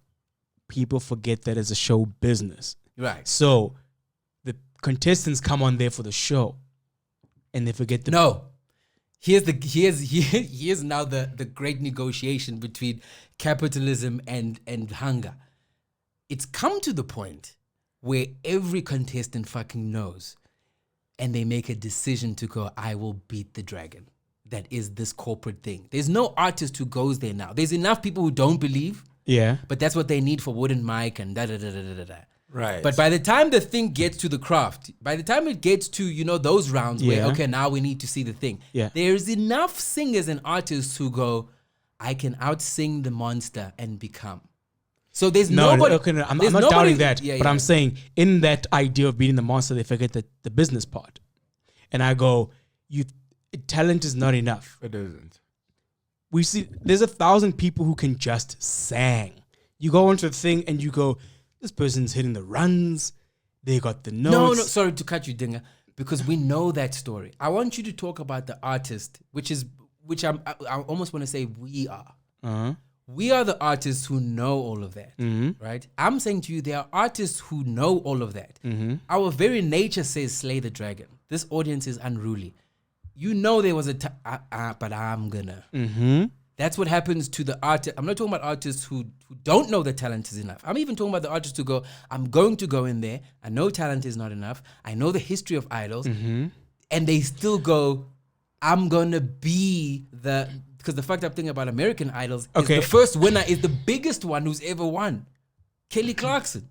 [SPEAKER 1] people forget that it's a show business.
[SPEAKER 2] Right.
[SPEAKER 1] So the contestants come on there for the show, and they forget the
[SPEAKER 2] No. Here's now the great negotiation between capitalism and hunger. It's come to the point where every contestant fucking knows, and they make a decision to go, I will beat the dragon. That is this corporate thing. There's no artist who goes there now. There's enough people who don't believe, but that's what they need for Wooden Mike and da-da-da-da-da-da.
[SPEAKER 3] Right.
[SPEAKER 2] But by the time the thing gets to the craft, by the time it gets to, those rounds where, okay, now we need to see the thing.
[SPEAKER 1] Yeah.
[SPEAKER 2] There's enough singers and artists who go, I can out-sing the monster and become. So there's nobody.
[SPEAKER 1] Okay, no, I'm
[SPEAKER 2] there's
[SPEAKER 1] not
[SPEAKER 2] nobody-
[SPEAKER 1] doubting that.
[SPEAKER 2] Yeah,
[SPEAKER 1] but
[SPEAKER 2] yeah.
[SPEAKER 1] I'm saying in that idea of beating the monster, they forget the business part. And I go, talent is not enough.
[SPEAKER 3] It isn't.
[SPEAKER 1] We see there's 1,000 people who can just sing. You go into a thing and you go, this person's hitting the runs. They got the notes.
[SPEAKER 2] No, sorry to cut you, Dinga, because we know that story. I want you to talk about the artist, which I almost want to say we are.
[SPEAKER 1] Uh-huh.
[SPEAKER 2] We are the artists who know all of that, right? I'm saying to you, there are artists who know all of that. Our very nature says slay the dragon. This audience is unruly. You know there was but I'm gonna. That's what happens to the artist. I'm not talking about artists who don't know the talent is enough. I'm even talking about the artists who go, I'm going to go in there. I know talent is not enough. I know the history of idols. And they still go, I'm going to be because the fucked up thing about American Idols is the first winner is the biggest one who's ever won. Kelly Clarkson.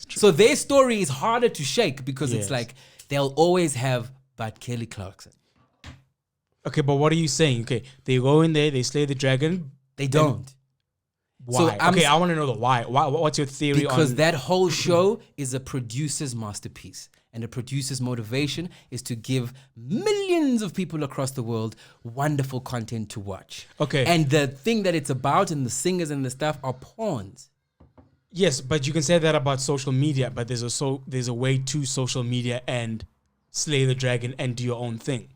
[SPEAKER 2] So their story is harder to shake because it's like they'll always have but Kelly Clarkson.
[SPEAKER 1] Okay, but what are you saying? Okay, they go in there, they slay the dragon.
[SPEAKER 2] They don't.
[SPEAKER 1] Why?
[SPEAKER 2] So
[SPEAKER 1] I want to know the why. What's your theory on?
[SPEAKER 2] Because that whole show is a producer's masterpiece. And the producer's motivation is to give millions of people across the world wonderful content to watch.
[SPEAKER 1] Okay.
[SPEAKER 2] And the thing that it's about and the singers and the stuff are pawns.
[SPEAKER 1] Yes, but you can say that about social media, but there's a way to social media and slay the dragon and do your own thing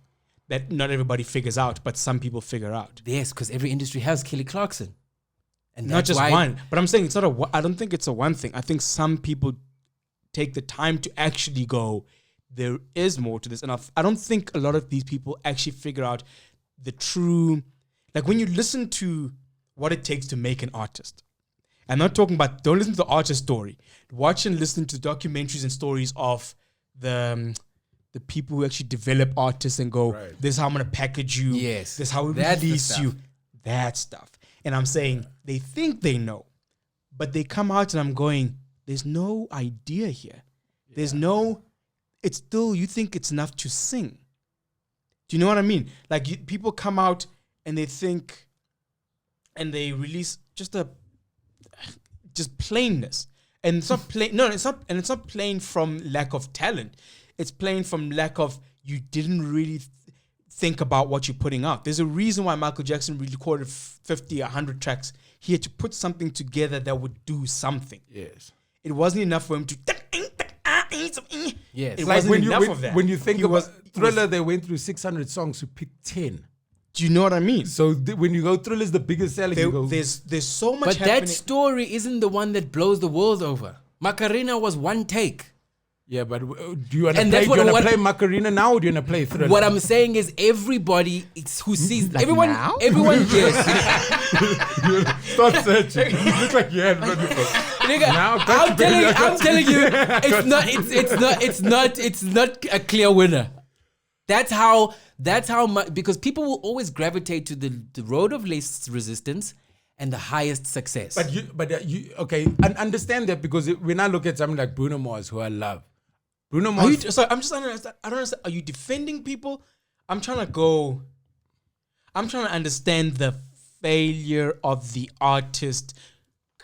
[SPEAKER 1] that not everybody figures out, but some people figure out.
[SPEAKER 2] Yes, because every industry has Kelly Clarkson. And
[SPEAKER 1] not just one, but I'm saying I don't think it's a one thing. I think some people take the time to actually go, there is more to this. And I don't think a lot of these people actually figure out the true, like when you listen to what it takes to make an artist. I'm not talking about, don't listen to the artist story. Watch and listen to documentaries and stories of the the people who actually develop artists and go, this is how I'm going to package you.
[SPEAKER 2] Yes.
[SPEAKER 1] This is how we
[SPEAKER 2] That's the
[SPEAKER 1] release
[SPEAKER 2] stuff.
[SPEAKER 1] you. That stuff. And I'm saying they think they know, but they come out and I'm going, there's no idea here. There's no, it's still, you think it's enough to sing. Do you know what I mean? Like people come out and they think, and they release just plainness. And it's not plain, no, it's not, and it's not plain from lack of talent. It's plain from lack of, you didn't really think about what you're putting out. There's a reason why Michael Jackson recorded 50, 100 tracks. He had to put something together that would do something.
[SPEAKER 3] Yes.
[SPEAKER 1] It wasn't enough for him to.
[SPEAKER 2] Yes.
[SPEAKER 1] It
[SPEAKER 3] Like
[SPEAKER 1] wasn't enough of that.
[SPEAKER 3] when you think
[SPEAKER 1] He
[SPEAKER 3] about
[SPEAKER 1] was-
[SPEAKER 3] Thriller, they went through 600 songs to pick 10.
[SPEAKER 1] Do you know what I mean?
[SPEAKER 3] So when you go Thriller's the biggest selling, you go,
[SPEAKER 1] There's so much
[SPEAKER 2] But
[SPEAKER 1] happening.
[SPEAKER 2] that story isn't the one that blows the world over. Macarena was one take.
[SPEAKER 3] yeah, but do you want to
[SPEAKER 2] And
[SPEAKER 3] play,
[SPEAKER 2] that's what-
[SPEAKER 3] play Macarena now or do you want to play Thriller?
[SPEAKER 2] What I'm saying is everybody who sees
[SPEAKER 1] Like
[SPEAKER 2] everyone
[SPEAKER 1] now?
[SPEAKER 2] yes.
[SPEAKER 3] Stop searching. You look like you had run before.
[SPEAKER 2] Nigga,
[SPEAKER 3] Now,
[SPEAKER 2] I'm telling you, it's not a clear winner. That's how much, because people will always gravitate to the road of least resistance and the highest success.
[SPEAKER 3] But you okay? And understand that because when I look at something like Bruno Mars, who I love, Bruno
[SPEAKER 1] Are
[SPEAKER 3] Mars.
[SPEAKER 1] you, sorry, I'm just understand. I don't understand. Are you defending people? I'm trying to understand the failure of the artist.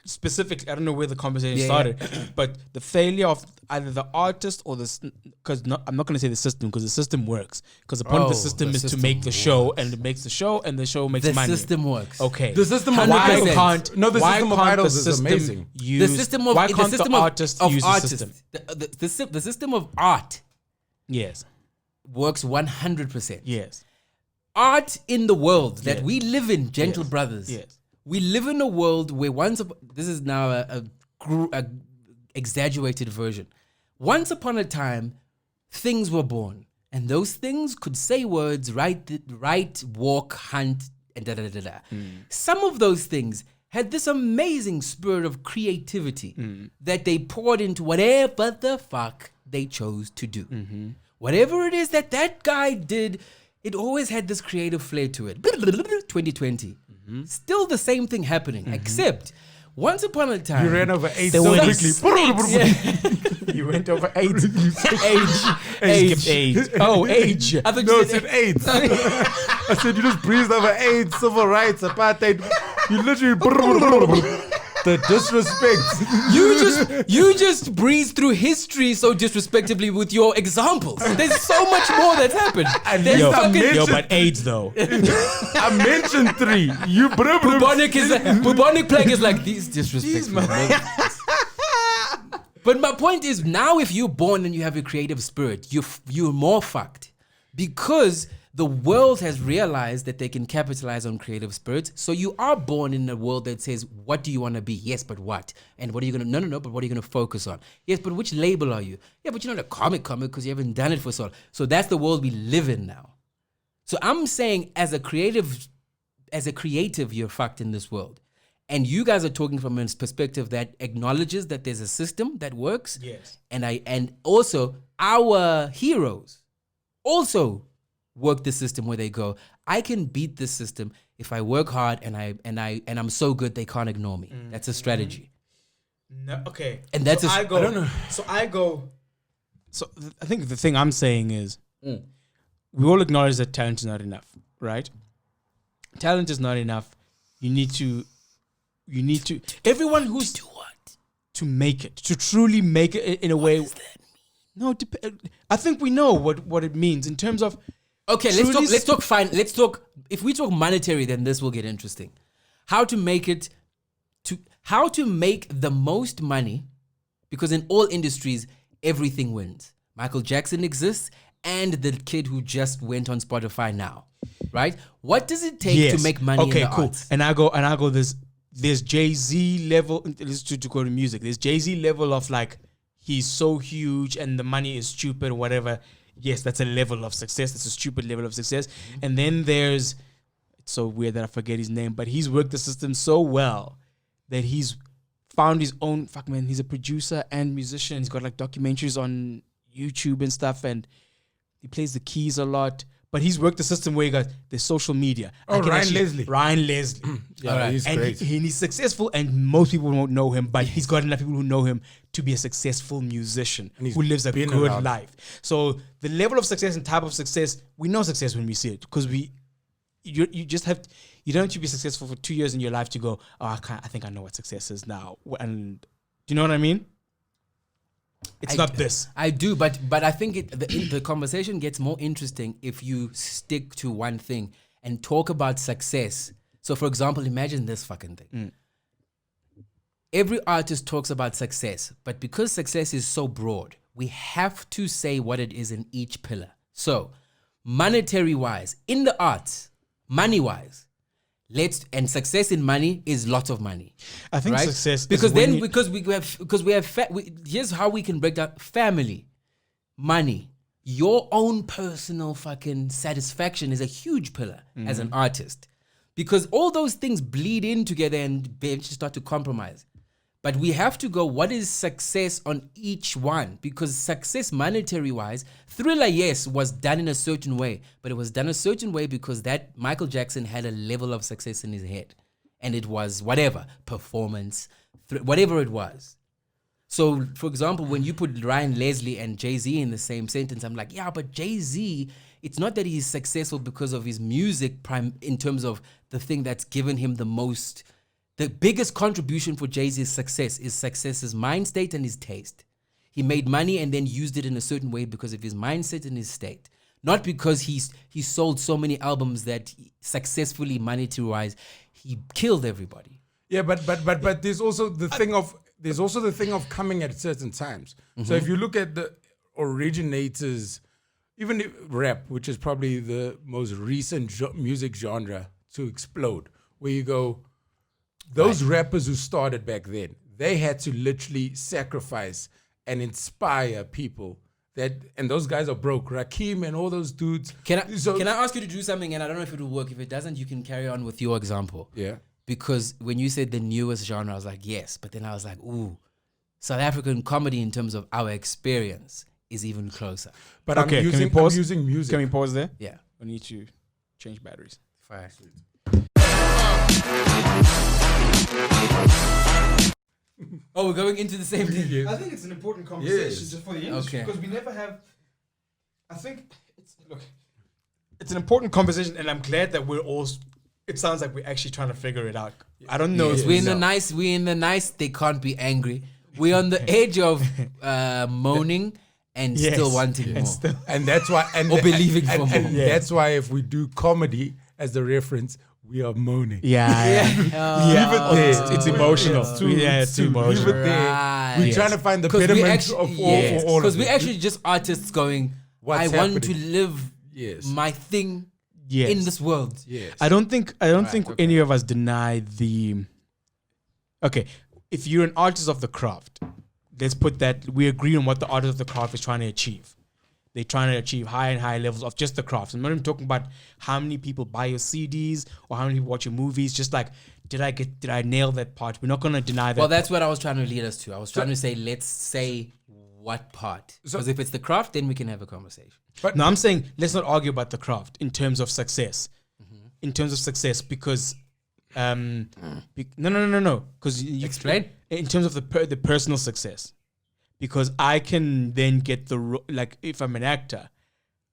[SPEAKER 1] Specifically, I don't know where the conversation started, but the failure of either the artist or because I'm not going to say the system because the system works. Because the point of the system is to make the show, and it makes the show, and the show makes
[SPEAKER 2] the
[SPEAKER 1] money.
[SPEAKER 2] system works.
[SPEAKER 1] Okay.
[SPEAKER 3] The system of
[SPEAKER 1] why
[SPEAKER 2] 100%.
[SPEAKER 1] can't
[SPEAKER 3] No, the
[SPEAKER 1] why
[SPEAKER 3] system of
[SPEAKER 1] can't
[SPEAKER 3] idols
[SPEAKER 1] the
[SPEAKER 3] is
[SPEAKER 1] system
[SPEAKER 3] amazing.
[SPEAKER 1] Use,
[SPEAKER 2] The system of
[SPEAKER 1] why
[SPEAKER 2] the
[SPEAKER 1] can't
[SPEAKER 2] system
[SPEAKER 1] the
[SPEAKER 2] of
[SPEAKER 1] artist use
[SPEAKER 2] artists,
[SPEAKER 1] the system?
[SPEAKER 2] the system of art
[SPEAKER 1] Yes.
[SPEAKER 2] works 100%.
[SPEAKER 1] Yes.
[SPEAKER 2] Art in the world that
[SPEAKER 1] Yes.
[SPEAKER 2] we live in, gentle
[SPEAKER 1] Yes.
[SPEAKER 2] brothers.
[SPEAKER 1] Yes.
[SPEAKER 2] We live in a world where this is now a exaggerated version. Once upon a time, things were born, and those things could say words, write, walk, hunt, and da da da da. Some of those things had this amazing spirit of creativity that they poured into whatever the fuck they chose to do. Whatever it is that guy did, it always had this creative flair to it. 2020. Still the same thing happening, except once upon a time.
[SPEAKER 3] You ran over 8
[SPEAKER 1] The
[SPEAKER 3] so
[SPEAKER 1] wings.
[SPEAKER 3] quickly.
[SPEAKER 1] You went over 8.
[SPEAKER 2] Age.
[SPEAKER 1] Age. Oh, age.
[SPEAKER 2] I thought
[SPEAKER 3] No,
[SPEAKER 2] you
[SPEAKER 3] it
[SPEAKER 2] said
[SPEAKER 3] said AIDS. I said you just breezed over AIDS, civil rights, apartheid. You literally the disrespect.
[SPEAKER 2] you just breeze through history so disrespectively with your examples. There's so much more that's happened. There's
[SPEAKER 3] least I
[SPEAKER 2] fucking
[SPEAKER 3] mentioned-
[SPEAKER 1] But AIDS though.
[SPEAKER 3] I mentioned 3. You
[SPEAKER 2] bubonic plague is like these disrespectful. But my point is, now if you're born and you have a creative spirit, you're more fucked because the world has realized that they can capitalize on creative spirits. So you are born in a world that says, what do you want to be? Yes, but what? And what are you going to, no, but what are you going to focus on? Yes, but which label are you? Yeah, but you're not a comic because you haven't done it for so long. So that's the world we live in now. So I'm saying as a creative, you're fucked in this world. And you guys are talking from a perspective that acknowledges that there's a system that works.
[SPEAKER 1] Yes.
[SPEAKER 2] And also our heroes also work the system where they go, I can beat this system if I work hard and I'm so good they can't ignore me. That's a strategy.
[SPEAKER 1] No, okay.
[SPEAKER 2] And that's
[SPEAKER 1] so
[SPEAKER 2] a-
[SPEAKER 1] I go.
[SPEAKER 3] I don't know.
[SPEAKER 1] So I think the thing I'm saying is, we all acknowledge that talent is not enough, right? Talent is not enough. You need to. Everyone who's
[SPEAKER 2] Do what?
[SPEAKER 1] to make it, to truly make it in a way.
[SPEAKER 2] Does that mean?
[SPEAKER 1] No, I think we know what it means in terms of.
[SPEAKER 2] Okay,
[SPEAKER 1] Truly
[SPEAKER 2] let's talk fine. Let's talk, if we talk monetary, then this will get interesting. How to make the most money, because in all industries, everything wins. Michael Jackson exists and the kid who just went on Spotify now, right? What does it take to make money in the arts?
[SPEAKER 1] And I go, there's Jay-Z level, to go to music, there's Jay-Z level of like, he's so huge and the money is stupid or whatever. Yes, that's a level of success. That's a stupid level of success. And then there's, it's so weird that I forget his name, but he's worked the system so well that he's found his own, he's a producer and musician. He's got like documentaries on YouTube and stuff. And He plays the keys a lot. But he's worked the system where he got the social media.
[SPEAKER 3] Oh, Ryan Leslie.
[SPEAKER 1] Ryan Leslie.
[SPEAKER 3] Yeah, he's
[SPEAKER 1] and
[SPEAKER 3] great.
[SPEAKER 1] He's successful, and most people won't know him, but he's got enough people who know him to be a successful musician who lives a good life. So the level of success and type of success, we know success when we see it, because you just have, you don't have to be successful for 2 years in your life to go, I think I know what success is now. And do you know what I mean? It's not this.
[SPEAKER 2] I do, but I think the conversation gets more interesting if you stick to one thing and talk about success. So, for example, imagine this fucking thing. Every artist talks about success, but because success is so broad, we have to say what it is in each pillar. So, monetary-wise, in the arts, money-wise, and success in money is lots of money.
[SPEAKER 1] I think
[SPEAKER 2] right?
[SPEAKER 1] success
[SPEAKER 2] because
[SPEAKER 1] is when
[SPEAKER 2] here's how we can break down family, money, your own personal fucking satisfaction is a huge pillar as an artist, because all those things bleed in together and eventually start to compromise. But we have to go, what is success on each one? Because success monetary wise, Thriller, yes, was done in a certain way, but it was done a certain way because that Michael Jackson had a level of success in his head. And it was whatever, performance, whatever it was. So, for example, when you put Ryan Leslie and Jay-Z in the same sentence, I'm like, yeah, but Jay-Z, it's not that he's successful because of his music in terms of the thing that's given him the most. The biggest contribution for Jay-Z's success's mind state and his taste. He made money and then used it in a certain way because of his mindset and his state. Not because he sold so many albums that successfully monetary-wise, he killed everybody.
[SPEAKER 3] Yeah, but there's also the thing of coming at certain times. So if you look at the originators, even rap, which is probably the most recent music genre to explode, where you go, those rappers who started back then, they had to literally sacrifice and inspire people. And those guys are broke. Rakim and all those dudes.
[SPEAKER 2] Can I ask you to do something? And I don't know if it will work. If it doesn't, you can carry on with your example.
[SPEAKER 3] Yeah.
[SPEAKER 2] Because when you said the newest genre, I was like, yes. But then I was like, ooh, South African comedy in terms of our experience is even closer.
[SPEAKER 3] But
[SPEAKER 1] okay,
[SPEAKER 3] I'm using music.
[SPEAKER 1] Can we pause there?
[SPEAKER 2] Yeah.
[SPEAKER 1] We need to change batteries.
[SPEAKER 2] Fine. Oh, we're going into the same thing.
[SPEAKER 1] I think it's an important conversation just for the industry,
[SPEAKER 2] Okay.
[SPEAKER 1] because we never have. I think it's an important conversation, and I'm glad that we're all. It sounds like we're actually trying to figure it out. I don't know.
[SPEAKER 2] We're in the nice. They can't be angry. We're on the edge of moaning and still wanting more.
[SPEAKER 3] And that's why,
[SPEAKER 2] or believing for more.
[SPEAKER 3] And that's why if we do comedy as the reference, we are moaning.
[SPEAKER 1] Yeah.
[SPEAKER 3] Leave it there.
[SPEAKER 1] It's emotional. It's too emotional.
[SPEAKER 3] Leave it there.
[SPEAKER 2] Right.
[SPEAKER 3] We're trying to find the betterment for all of it.
[SPEAKER 2] Because we're actually just artists going, I want to live my thing in this world.
[SPEAKER 3] Yes.
[SPEAKER 1] I don't think any of us deny the. Okay, if you're an artist of the craft, let's put that, we agree on what the artist of the craft is trying to achieve. They're trying to achieve higher and higher levels of just the craft. I'm not even talking about how many people buy your CDs or how many people watch your movies. Just like, did I nail that part? We're not going to deny that.
[SPEAKER 2] Well, that's what I was trying to lead us to. I was trying to say, let's say what part. Because if it's the craft, then we can have a conversation.
[SPEAKER 1] But no, I'm saying let's not argue about the craft in terms of success. In terms of success, because no. Because you
[SPEAKER 2] explain
[SPEAKER 1] in terms of the personal success. Because I can then get like if I'm an actor,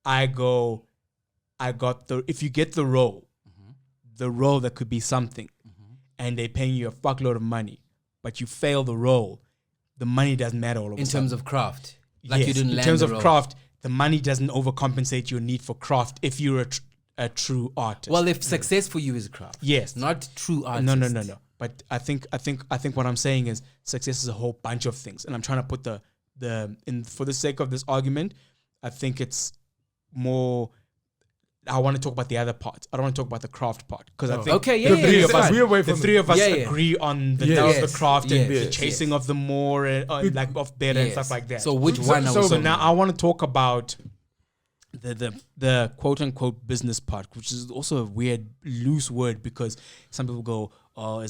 [SPEAKER 1] if you get the role that could be something, and they're paying you a fuckload of money, but you fail the role, the money doesn't matter all of a sudden.
[SPEAKER 2] In terms of craft, like
[SPEAKER 1] yes,
[SPEAKER 2] you didn't land
[SPEAKER 1] in terms
[SPEAKER 2] the
[SPEAKER 1] of
[SPEAKER 2] role.
[SPEAKER 1] craft, the money doesn't overcompensate your need for craft if you're a true artist.
[SPEAKER 2] Well, if success for you is craft,
[SPEAKER 1] yes,
[SPEAKER 2] not true artist.
[SPEAKER 1] No. But I think what I'm saying is success is a whole bunch of things, and I'm trying to put for the sake of this argument, I think it's more. I want to talk about the other part. I don't want to talk about the craft part because I think the three of us agree on the craft and the chasing of the more and like of better and stuff like that.
[SPEAKER 2] So which one?
[SPEAKER 1] So now I want to talk about the quote unquote business part, which is also a weird loose word because some people go, "Oh,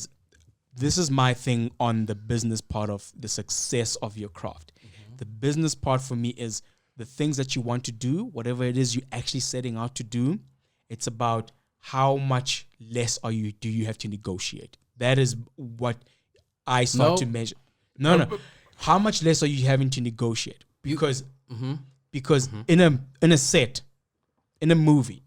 [SPEAKER 1] this is my thing on the business part of the success of your craft." The business part for me is the things that you want to do, whatever it is you're actually setting out to do, it's about how much less do you have to negotiate. That is what I start to measure. No. How much less are you having to negotiate? Because in a set, in a movie,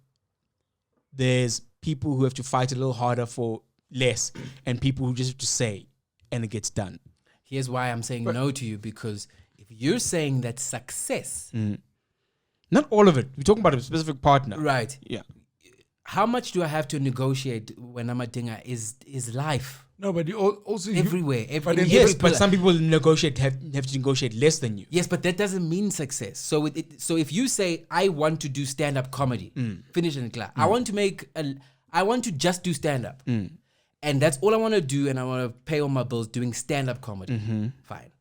[SPEAKER 1] there's people who have to fight a little harder for less, and people who just have to say, and it gets done.
[SPEAKER 2] Here's why I'm saying no to you, because if you're saying that success,
[SPEAKER 1] not all of it. We're talking about a specific partner,
[SPEAKER 2] right?
[SPEAKER 1] Yeah.
[SPEAKER 2] How much do I have to negotiate when I'm a dinger? Is life?
[SPEAKER 3] No, but you also
[SPEAKER 2] Everywhere.
[SPEAKER 1] But some people have to negotiate less than you.
[SPEAKER 2] Yes, but that doesn't mean success. So so if you say I want to do stand-up comedy, finish in class. I want to just do stand-up. And that's all I want to do, and I want to pay all my bills doing stand-up comedy. Fine.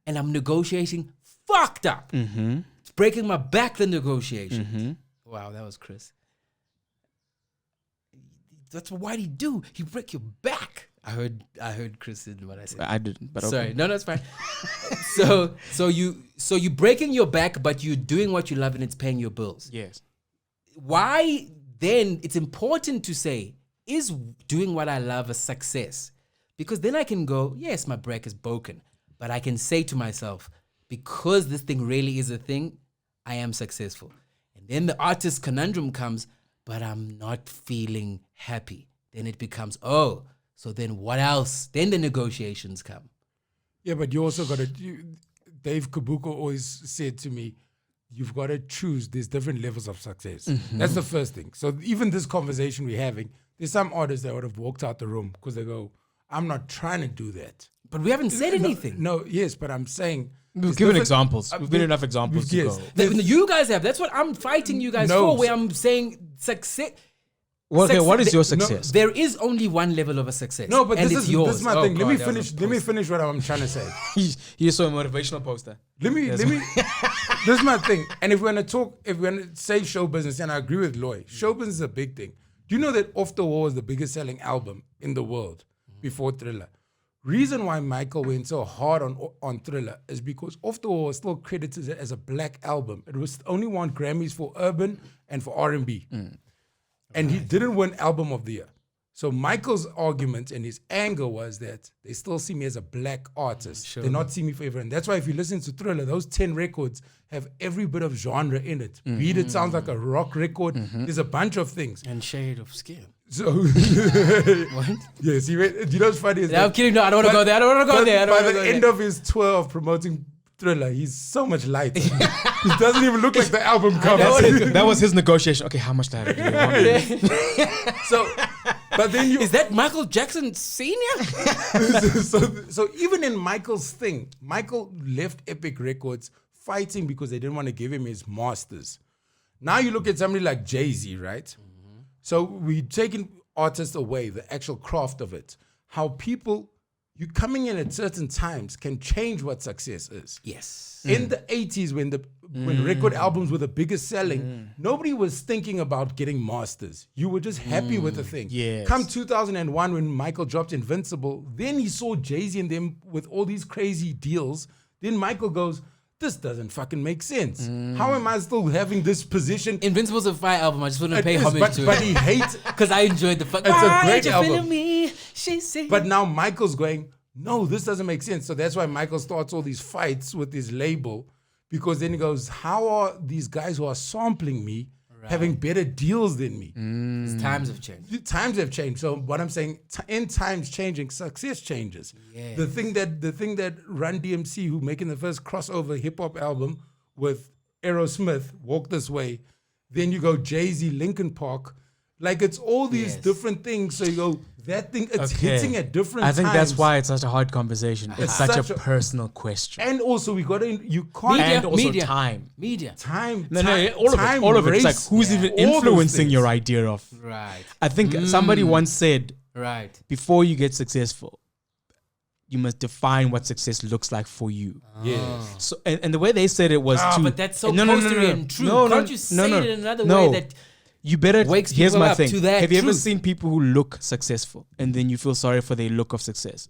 [SPEAKER 2] And I'm negotiating fucked up. It's breaking my back, the negotiation. Wow, that was Chris. That's what why'd he do? He break your back. I heard Chris in what I said.
[SPEAKER 1] I didn't, but
[SPEAKER 2] sorry.
[SPEAKER 1] okay.
[SPEAKER 2] No, it's fine. so you breaking your back, but you're doing what you love and it's paying your bills.
[SPEAKER 1] Yes.
[SPEAKER 2] Why then it's important to say, is doing what I love a success? Because then I can go, yes, my back is broken, but I can say to myself, because this thing really is a thing, I am successful. And then the artist conundrum comes, but I'm not feeling happy. Then it becomes, oh, so then what else? Then the negotiations come.
[SPEAKER 3] Yeah, but you also got to, Dave Kabuko always said to me, you've got to choose, there's different levels of success. That's the first thing. So even this conversation we're having, there's some artists that would have walked out the room because they go, I'm not trying to do that.
[SPEAKER 2] But we haven't said anything.
[SPEAKER 3] No, yes, but I'm saying.
[SPEAKER 1] We've given examples. We've given enough examples to go.
[SPEAKER 2] You guys have. That's what I'm fighting you guys for, where I'm saying success.
[SPEAKER 1] Well, okay, what is your success?
[SPEAKER 2] There is only one level of a success.
[SPEAKER 3] No, but
[SPEAKER 2] and
[SPEAKER 3] this
[SPEAKER 2] it's
[SPEAKER 3] is
[SPEAKER 2] yours.
[SPEAKER 3] This is my thing. Let me finish what I'm trying to say.
[SPEAKER 1] You saw a motivational poster.
[SPEAKER 3] Let me. This is my thing. And if we're gonna say show business, and I agree with Loy, show business is a big thing. Do you know that Off the Wall is the biggest selling album in the world before Thriller? Reason why Michael went so hard on Thriller is because Off the Wall was still credited as a black album. It was only won Grammys for urban and for R&B. And he didn't win Album of the Year. So Michael's argument and his anger was that they still see me as a black artist. They not see me for everyone. That's why if you listen to Thriller, those 10 records have every bit of genre in it. Beat it sounds like a rock record. There's a bunch of things.
[SPEAKER 2] And shade of skin.
[SPEAKER 3] So
[SPEAKER 2] What?
[SPEAKER 3] yes, you know what's funny is
[SPEAKER 2] I'm kidding. No, I don't want to go there. I don't want to go there.
[SPEAKER 3] By the end of his tour of promoting Thriller, he's so much lighter. He doesn't even look like the album cover.
[SPEAKER 1] That was his negotiation. Okay, how much do I have to do?
[SPEAKER 3] So, but then you
[SPEAKER 2] Is that Michael Jackson Senior?
[SPEAKER 3] so even in Michael's thing, Michael left Epic Records fighting because they didn't want to give him his masters. Now you look at somebody like Jay-Z, right? So we're taking artists away, the actual craft of it. How people, you coming in at certain times can change what success is.
[SPEAKER 2] Yes.
[SPEAKER 3] In the 80s, when record albums were the biggest selling, nobody was thinking about getting masters. You were just happy with the thing.
[SPEAKER 1] Yes.
[SPEAKER 3] Come 2001, when Michael dropped Invincible, then he saw Jay-Z and them with all these crazy deals. Then Michael goes, this doesn't fucking make sense. How am I still having this position?
[SPEAKER 2] Invincible's a fire album. I just want to
[SPEAKER 3] It
[SPEAKER 2] pay
[SPEAKER 3] is,
[SPEAKER 2] homage to
[SPEAKER 3] but
[SPEAKER 2] it.
[SPEAKER 3] he hates
[SPEAKER 2] Because I enjoyed the fuck.
[SPEAKER 3] It's a great
[SPEAKER 2] you
[SPEAKER 3] album.
[SPEAKER 2] feeling me? She said.
[SPEAKER 3] But now Michael's going, no, this doesn't make sense. So that's why Michael starts all these fights with his label, because then he goes, how are these guys who are sampling me having better deals than me?
[SPEAKER 2] Times have changed.
[SPEAKER 3] The times have changed. So what I'm saying, in times changing, success changes.
[SPEAKER 2] Yeah.
[SPEAKER 3] The thing that Run DMC, who making the first crossover hip hop album with Aerosmith, Walk This Way, then you go Jay-Z, Linkin Park. Like it's all these different things. So you go, that thing, it's hitting at different times.
[SPEAKER 1] I think that's why it's such a hard conversation. It's such a personal question.
[SPEAKER 3] And also we got to, you can't.
[SPEAKER 1] And also time.
[SPEAKER 2] Media.
[SPEAKER 3] Time.
[SPEAKER 1] No, all of it. It's like who's even influencing your idea of.
[SPEAKER 2] Right.
[SPEAKER 1] I think somebody once said,
[SPEAKER 2] Right.
[SPEAKER 1] before you get successful, you must define what success looks like for you.
[SPEAKER 3] Yes.
[SPEAKER 1] So and the way they said it was to,
[SPEAKER 2] but that's so postery and true. Can't you say it in another way that
[SPEAKER 1] you better
[SPEAKER 2] wakes
[SPEAKER 1] here's
[SPEAKER 2] people
[SPEAKER 1] my
[SPEAKER 2] up
[SPEAKER 1] thing.
[SPEAKER 2] to that
[SPEAKER 1] Have you ever
[SPEAKER 2] truth?
[SPEAKER 1] seen people who look successful and then you feel sorry for their look of success?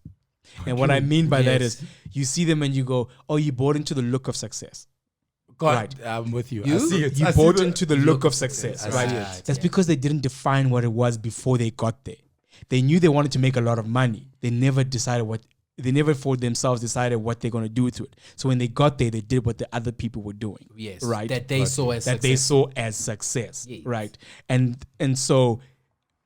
[SPEAKER 1] And what I mean by that is you see them and you go, oh, you bought into the look of success.
[SPEAKER 3] God,
[SPEAKER 1] Right.
[SPEAKER 3] I'm with you. I
[SPEAKER 2] You?
[SPEAKER 3] see it.
[SPEAKER 1] You
[SPEAKER 3] I see
[SPEAKER 1] bought into the look of success,
[SPEAKER 3] I
[SPEAKER 1] right?
[SPEAKER 3] see it.
[SPEAKER 1] That's because they didn't define what it was before they got there. They knew they wanted to make a lot of money. They never for themselves decided what they're going to do with it. So when they got there, they did what the other people were doing.
[SPEAKER 2] Yes.
[SPEAKER 1] Right.
[SPEAKER 2] That they saw as
[SPEAKER 1] that
[SPEAKER 2] success.
[SPEAKER 1] they saw as success.
[SPEAKER 2] Yes.
[SPEAKER 1] Right. And so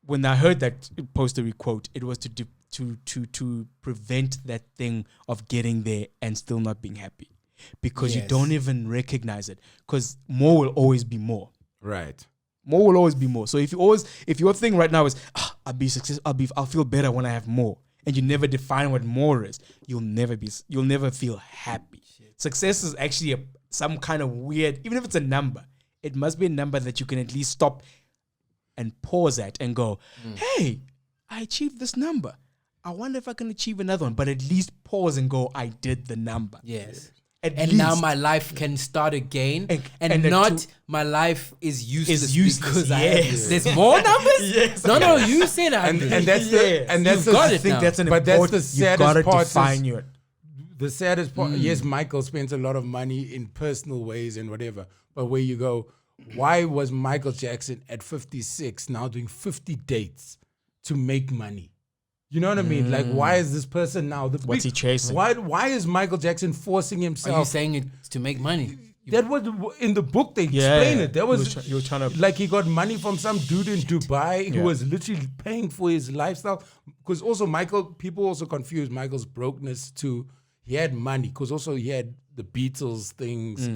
[SPEAKER 1] when I heard that poster quote, it was to prevent that thing of getting there and still not being happy. Because you
[SPEAKER 2] Yes.
[SPEAKER 1] don't even recognize it. Because more will always be more.
[SPEAKER 3] Right.
[SPEAKER 1] More will always be more. So if your thing right now is I'll be successful, I'll feel better when I have more, and you never define what more is, you'll never feel happy. Success is actually some kind of weird, even if it's a number, it must be a number that you can at least stop and pause at and go, hey, I achieved this number. I wonder if I can achieve another one, but at least pause and go, I did the number.
[SPEAKER 2] Yes.
[SPEAKER 1] At
[SPEAKER 2] And
[SPEAKER 1] least.
[SPEAKER 2] now my life can start again, and
[SPEAKER 1] the
[SPEAKER 2] not
[SPEAKER 1] two-
[SPEAKER 2] my life is useless,
[SPEAKER 1] useless,
[SPEAKER 2] because
[SPEAKER 1] yes.
[SPEAKER 2] there's more numbers.
[SPEAKER 1] Yes.
[SPEAKER 2] No, you said
[SPEAKER 3] And
[SPEAKER 2] 100.
[SPEAKER 3] that's
[SPEAKER 1] Yes.
[SPEAKER 3] and that's
[SPEAKER 2] You've got
[SPEAKER 3] the,
[SPEAKER 2] it
[SPEAKER 1] I think
[SPEAKER 2] now.
[SPEAKER 1] that's an
[SPEAKER 3] But that's
[SPEAKER 1] important.
[SPEAKER 3] the
[SPEAKER 1] You
[SPEAKER 3] saddest
[SPEAKER 1] gotta
[SPEAKER 3] part is-
[SPEAKER 1] define your.
[SPEAKER 3] the saddest part. Yes, Michael spent a lot of money in personal ways and whatever. But where you go, why was Michael Jackson at 56 now doing 50 dates to make money? You know what I mean? Like, why is this person now?
[SPEAKER 1] What's he chasing?
[SPEAKER 3] Why is Michael Jackson forcing
[SPEAKER 2] Are you
[SPEAKER 3] himself?
[SPEAKER 2] saying it to make money?
[SPEAKER 3] That was in the book. They
[SPEAKER 1] Yeah,
[SPEAKER 3] explain it. That
[SPEAKER 1] you
[SPEAKER 3] was
[SPEAKER 1] were you were trying to-
[SPEAKER 3] like he got money from some dude in Dubai who
[SPEAKER 1] Yeah.
[SPEAKER 3] was literally paying for his lifestyle. Because also people also confuse Michael's brokenness to he had money because also he had the Beatles things.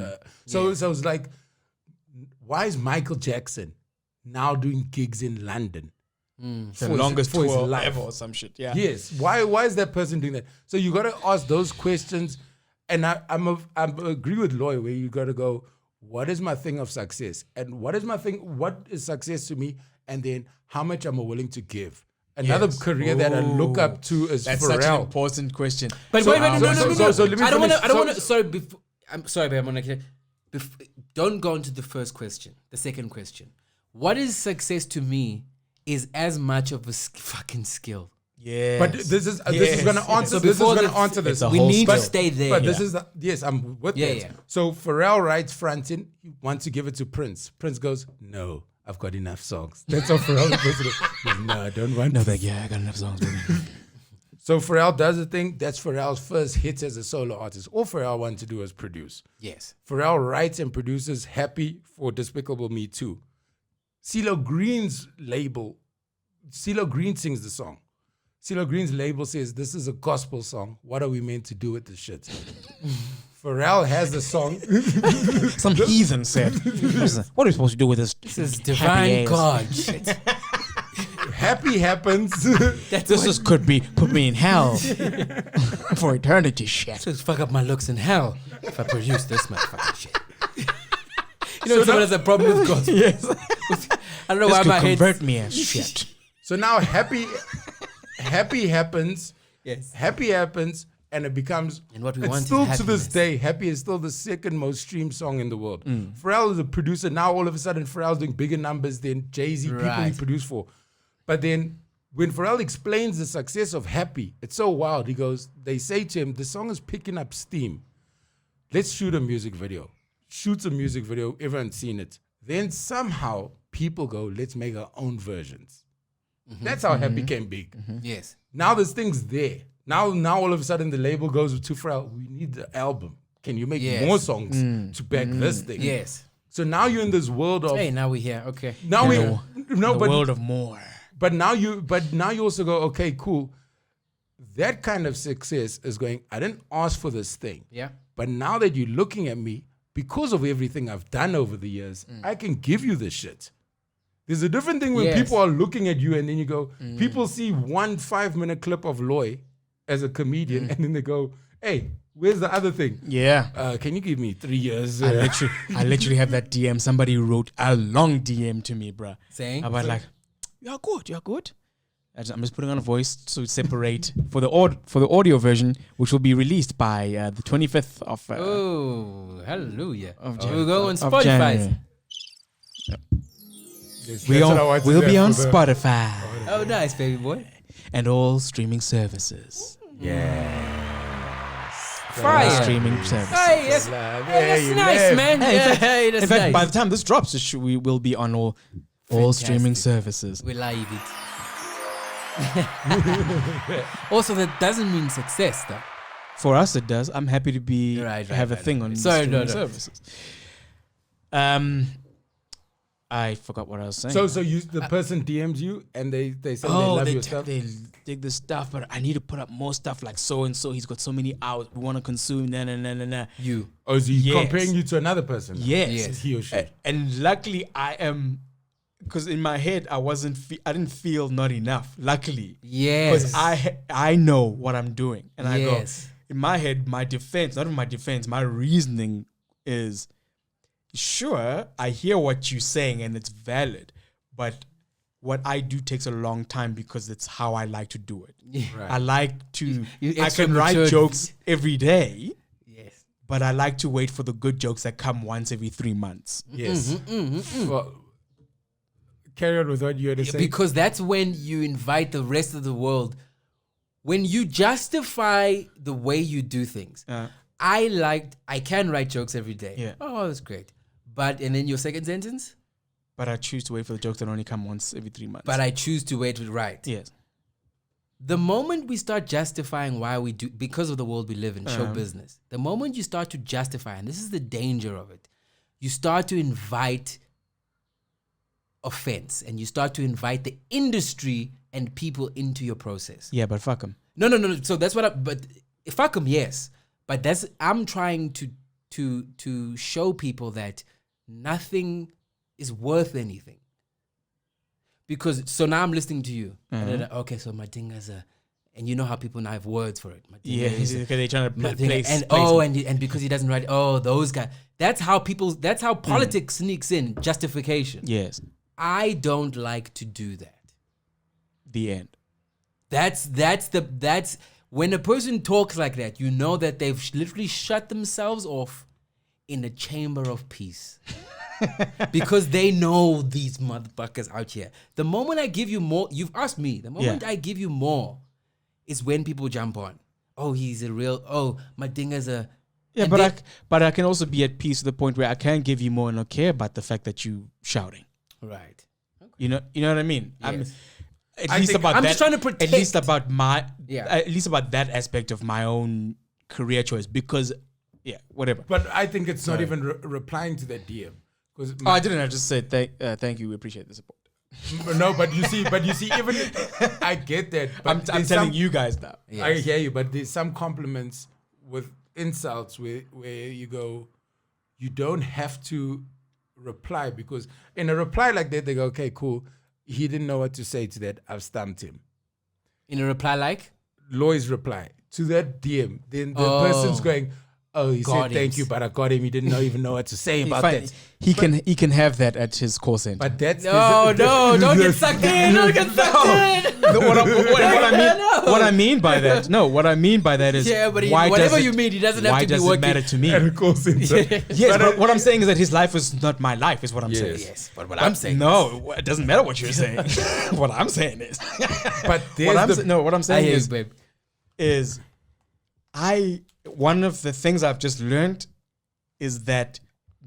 [SPEAKER 3] So it's like, why is Michael Jackson now doing gigs in London?
[SPEAKER 1] The longest
[SPEAKER 3] for his
[SPEAKER 1] tour
[SPEAKER 3] life.
[SPEAKER 1] ever or some shit. Yeah.
[SPEAKER 3] Yes. Why is that person doing that? So you got to ask those questions. And I agree with Loy where you got to go, what is my thing of success? And what is success to me? And then how much am I willing to give? Another
[SPEAKER 1] Yes.
[SPEAKER 3] career that I look up to is
[SPEAKER 1] That's
[SPEAKER 3] Pharrell.
[SPEAKER 1] such an important question.
[SPEAKER 2] But
[SPEAKER 3] So-
[SPEAKER 2] wait, no.
[SPEAKER 3] so let me
[SPEAKER 2] I don't want
[SPEAKER 3] finish.
[SPEAKER 2] to. I don't want to. Sorry, I'm sorry, but I'm gonna. Don't go into the first question. The second question. What is success to me? Is as much of a fucking skill.
[SPEAKER 1] Yeah.
[SPEAKER 3] But this is going to answer.
[SPEAKER 2] So
[SPEAKER 3] This is
[SPEAKER 2] before
[SPEAKER 3] going to
[SPEAKER 2] the-
[SPEAKER 3] answer this.
[SPEAKER 1] it's a
[SPEAKER 2] We
[SPEAKER 1] whole
[SPEAKER 2] need to
[SPEAKER 1] skill.
[SPEAKER 2] stay there.
[SPEAKER 3] But this is yes, I'm with
[SPEAKER 2] Yeah,
[SPEAKER 3] that.
[SPEAKER 2] yeah.
[SPEAKER 3] So Pharrell writes fronting, he wants to give it to Prince. Prince goes, no, I've got enough songs. That's how Pharrell goes. No, I don't want.
[SPEAKER 1] no,
[SPEAKER 3] to.
[SPEAKER 1] like I got enough songs. Baby.
[SPEAKER 3] So Pharrell does the thing. That's Pharrell's first hits as a solo artist. All Pharrell wants to do is produce.
[SPEAKER 2] Yes.
[SPEAKER 3] Pharrell writes and produces Happy for Despicable Me 2. CeeLo Green's label, CeeLo Green sings the song. CeeLo Green's label says, this is a gospel song. What are we meant to do with this shit? Pharrell has the song.
[SPEAKER 1] Some heathen said, "What are we supposed to do with this?"
[SPEAKER 2] This is divine
[SPEAKER 1] ass?
[SPEAKER 2] God shit.
[SPEAKER 3] Happy happens.
[SPEAKER 1] This could be put me in hell for eternity. Shit.
[SPEAKER 2] Just fuck up my looks in hell if I produce this motherfucking shit. You know, someone has a problem with God.
[SPEAKER 1] Yes.
[SPEAKER 2] I don't know
[SPEAKER 1] This
[SPEAKER 2] why
[SPEAKER 1] could
[SPEAKER 2] my head.
[SPEAKER 1] convert me as shit.
[SPEAKER 3] So now happy happens.
[SPEAKER 2] Yes.
[SPEAKER 3] Happy happens, and it becomes.
[SPEAKER 2] And what we
[SPEAKER 3] it's
[SPEAKER 2] want is
[SPEAKER 3] still to this
[SPEAKER 2] happiness.
[SPEAKER 3] day, Happy is still the second most streamed song in the world. Pharrell is a producer now. All of a sudden, Pharrell's doing bigger numbers than Jay-Z, people he
[SPEAKER 2] Right.
[SPEAKER 3] produced for. But then when Pharrell explains the success of Happy, it's so wild. He goes, they say to him, the song is picking up steam. Let's shoot a music video. Shoots a music video. Everyone's seen it. Then somehow people go, let's make our own versions. That's how Happy became big.
[SPEAKER 2] Yes.
[SPEAKER 3] Now this thing's there. Now all of a sudden the label goes to Pharrell, we need the album. Can you make
[SPEAKER 2] Yes.
[SPEAKER 3] more songs to back this thing?
[SPEAKER 2] Yes.
[SPEAKER 3] So now you're in this world of
[SPEAKER 2] Hey, now we're here. Okay.
[SPEAKER 3] now we
[SPEAKER 1] the
[SPEAKER 3] no but
[SPEAKER 1] world of more.
[SPEAKER 3] but now you also go, okay, cool. That kind of success is going, I didn't ask for this thing.
[SPEAKER 2] Yeah.
[SPEAKER 3] But now that you're looking at me, because of everything I've done over the years, I can give you this shit. There's a different thing when
[SPEAKER 2] Yes.
[SPEAKER 3] people are looking at you and then you go, people see 1 5-minute clip of Loy as a comedian and then they go, hey, where's the other thing?
[SPEAKER 1] Yeah.
[SPEAKER 3] Can you give me 3 years?
[SPEAKER 1] I literally have that DM. Somebody wrote a long DM to me, bruh.
[SPEAKER 2] Saying?
[SPEAKER 1] About like, you're good. I'm just putting on a voice to separate for the audio version, which will be released by the 25th of.
[SPEAKER 2] Oh, hallelujah.
[SPEAKER 1] Jan-
[SPEAKER 2] We'll go on
[SPEAKER 1] of
[SPEAKER 2] Spotify.
[SPEAKER 1] January.
[SPEAKER 3] Yes,
[SPEAKER 1] We
[SPEAKER 3] that's what I wanted
[SPEAKER 1] will
[SPEAKER 3] to
[SPEAKER 1] be
[SPEAKER 3] do
[SPEAKER 1] on
[SPEAKER 3] for the-
[SPEAKER 1] Spotify
[SPEAKER 2] Oh, nice, baby boy.
[SPEAKER 1] and all streaming services.
[SPEAKER 2] Fire.
[SPEAKER 1] streaming services.
[SPEAKER 2] Hey, that's nice, man. Hey, that's
[SPEAKER 1] In fact,
[SPEAKER 2] nice.
[SPEAKER 1] by the time this drops, we will be on all streaming services.
[SPEAKER 2] We live it. Also, that doesn't mean success, though.
[SPEAKER 1] For us, it does. I'm happy to be have a thing on streaming services. I forgot what I was saying.
[SPEAKER 3] So the person DMs you and they say they love your stuff.
[SPEAKER 1] They dig the stuff, but I need to put up more stuff like so and so. He's got so many hours. We want to consume. Nah.
[SPEAKER 2] You.
[SPEAKER 3] Or is he comparing you to another person?
[SPEAKER 1] Yes.
[SPEAKER 3] He or she.
[SPEAKER 1] And luckily, I am, because in my head I didn't feel not enough. Luckily,
[SPEAKER 2] Yes.
[SPEAKER 1] because I know what I'm doing, and I go
[SPEAKER 2] Yes.
[SPEAKER 1] in my head. My reasoning is, sure, I hear what you're saying and it's valid, but what I do takes a long time because it's how I like to do it.
[SPEAKER 3] Right.
[SPEAKER 1] I like to,
[SPEAKER 2] You
[SPEAKER 1] I can write
[SPEAKER 2] extra-matured.
[SPEAKER 1] jokes every day,
[SPEAKER 2] Yes.
[SPEAKER 1] but I like to wait for the good jokes that come once every 3 months.
[SPEAKER 3] Yes. Well, carry on with what you had to say.
[SPEAKER 2] Because that's when you invite the rest of the world. When you justify the way you do things. I can write jokes every day.
[SPEAKER 1] Yeah.
[SPEAKER 2] Oh, that's great. And then your second sentence?
[SPEAKER 1] But I choose to wait for the jokes that only come once every 3 months.
[SPEAKER 2] But I choose to wait to write.
[SPEAKER 1] Yes.
[SPEAKER 2] The moment we start justifying why we do, because of the world we live in, show business, the moment you start to justify, and this is the danger of it, you start to invite offense and you start to invite the industry and people into your process.
[SPEAKER 1] Yeah, but fuck them.
[SPEAKER 2] No. So that's but fuck them, yes. But I'm trying to show people that nothing is worth anything. Because, so now I'm listening to you. And then, okay, so my thing is and you know how people now have words for it. My thing
[SPEAKER 1] Yeah,
[SPEAKER 2] is
[SPEAKER 1] because they're trying to place.
[SPEAKER 2] and because he doesn't write, those guys. That's how politics sneaks in, justification.
[SPEAKER 1] Yes.
[SPEAKER 2] I don't like to do that.
[SPEAKER 1] The end.
[SPEAKER 2] That's when a person talks like that, you know that they've literally shut themselves off in a chamber of peace. Because they know these motherfuckers out here. The moment I give you more, you've asked me, the moment I give you more is when people jump on. Oh, he's a real, my thing is a...
[SPEAKER 1] Yeah, but I can also be at peace to the point where I can give you more and not care about the fact that you shouting.
[SPEAKER 2] Right. Okay.
[SPEAKER 1] You know what I mean?
[SPEAKER 2] Yes.
[SPEAKER 1] I'm
[SPEAKER 2] just trying to protect.
[SPEAKER 1] At least about that aspect of my own career choice, because whatever.
[SPEAKER 3] But I think it's not even replying to that DM.
[SPEAKER 1] I didn't. I just said thank you. We appreciate the support.
[SPEAKER 3] No, but you see, even I get that. But
[SPEAKER 1] I'm telling you guys now.
[SPEAKER 2] Yes.
[SPEAKER 3] I hear you, but there's some compliments with insults where you go, you don't have to reply, because in a reply like that, they go, okay, cool. He didn't know what to say to that. I've stumped him.
[SPEAKER 2] In a reply like?
[SPEAKER 3] Loy's reply to that DM. Then the person's going, he said thank you, but I got him. He didn't even know what to say about that.
[SPEAKER 1] He can have that at his call center.
[SPEAKER 3] But that's
[SPEAKER 2] don't get sucked in. Don't get sucked in.
[SPEAKER 1] What I mean by that is
[SPEAKER 2] but
[SPEAKER 1] whatever
[SPEAKER 2] you mean, he doesn't have to be working.
[SPEAKER 1] Why does it matter to me?
[SPEAKER 3] at a call center.
[SPEAKER 1] Yes, but what I'm saying is that his life is not my life, is what I'm saying.
[SPEAKER 2] Yes, but what I'm saying
[SPEAKER 1] no, it doesn't matter what you're saying. What I'm saying is,
[SPEAKER 3] But
[SPEAKER 1] what I'm saying is,
[SPEAKER 2] babe.
[SPEAKER 1] One of the things I've just learned is that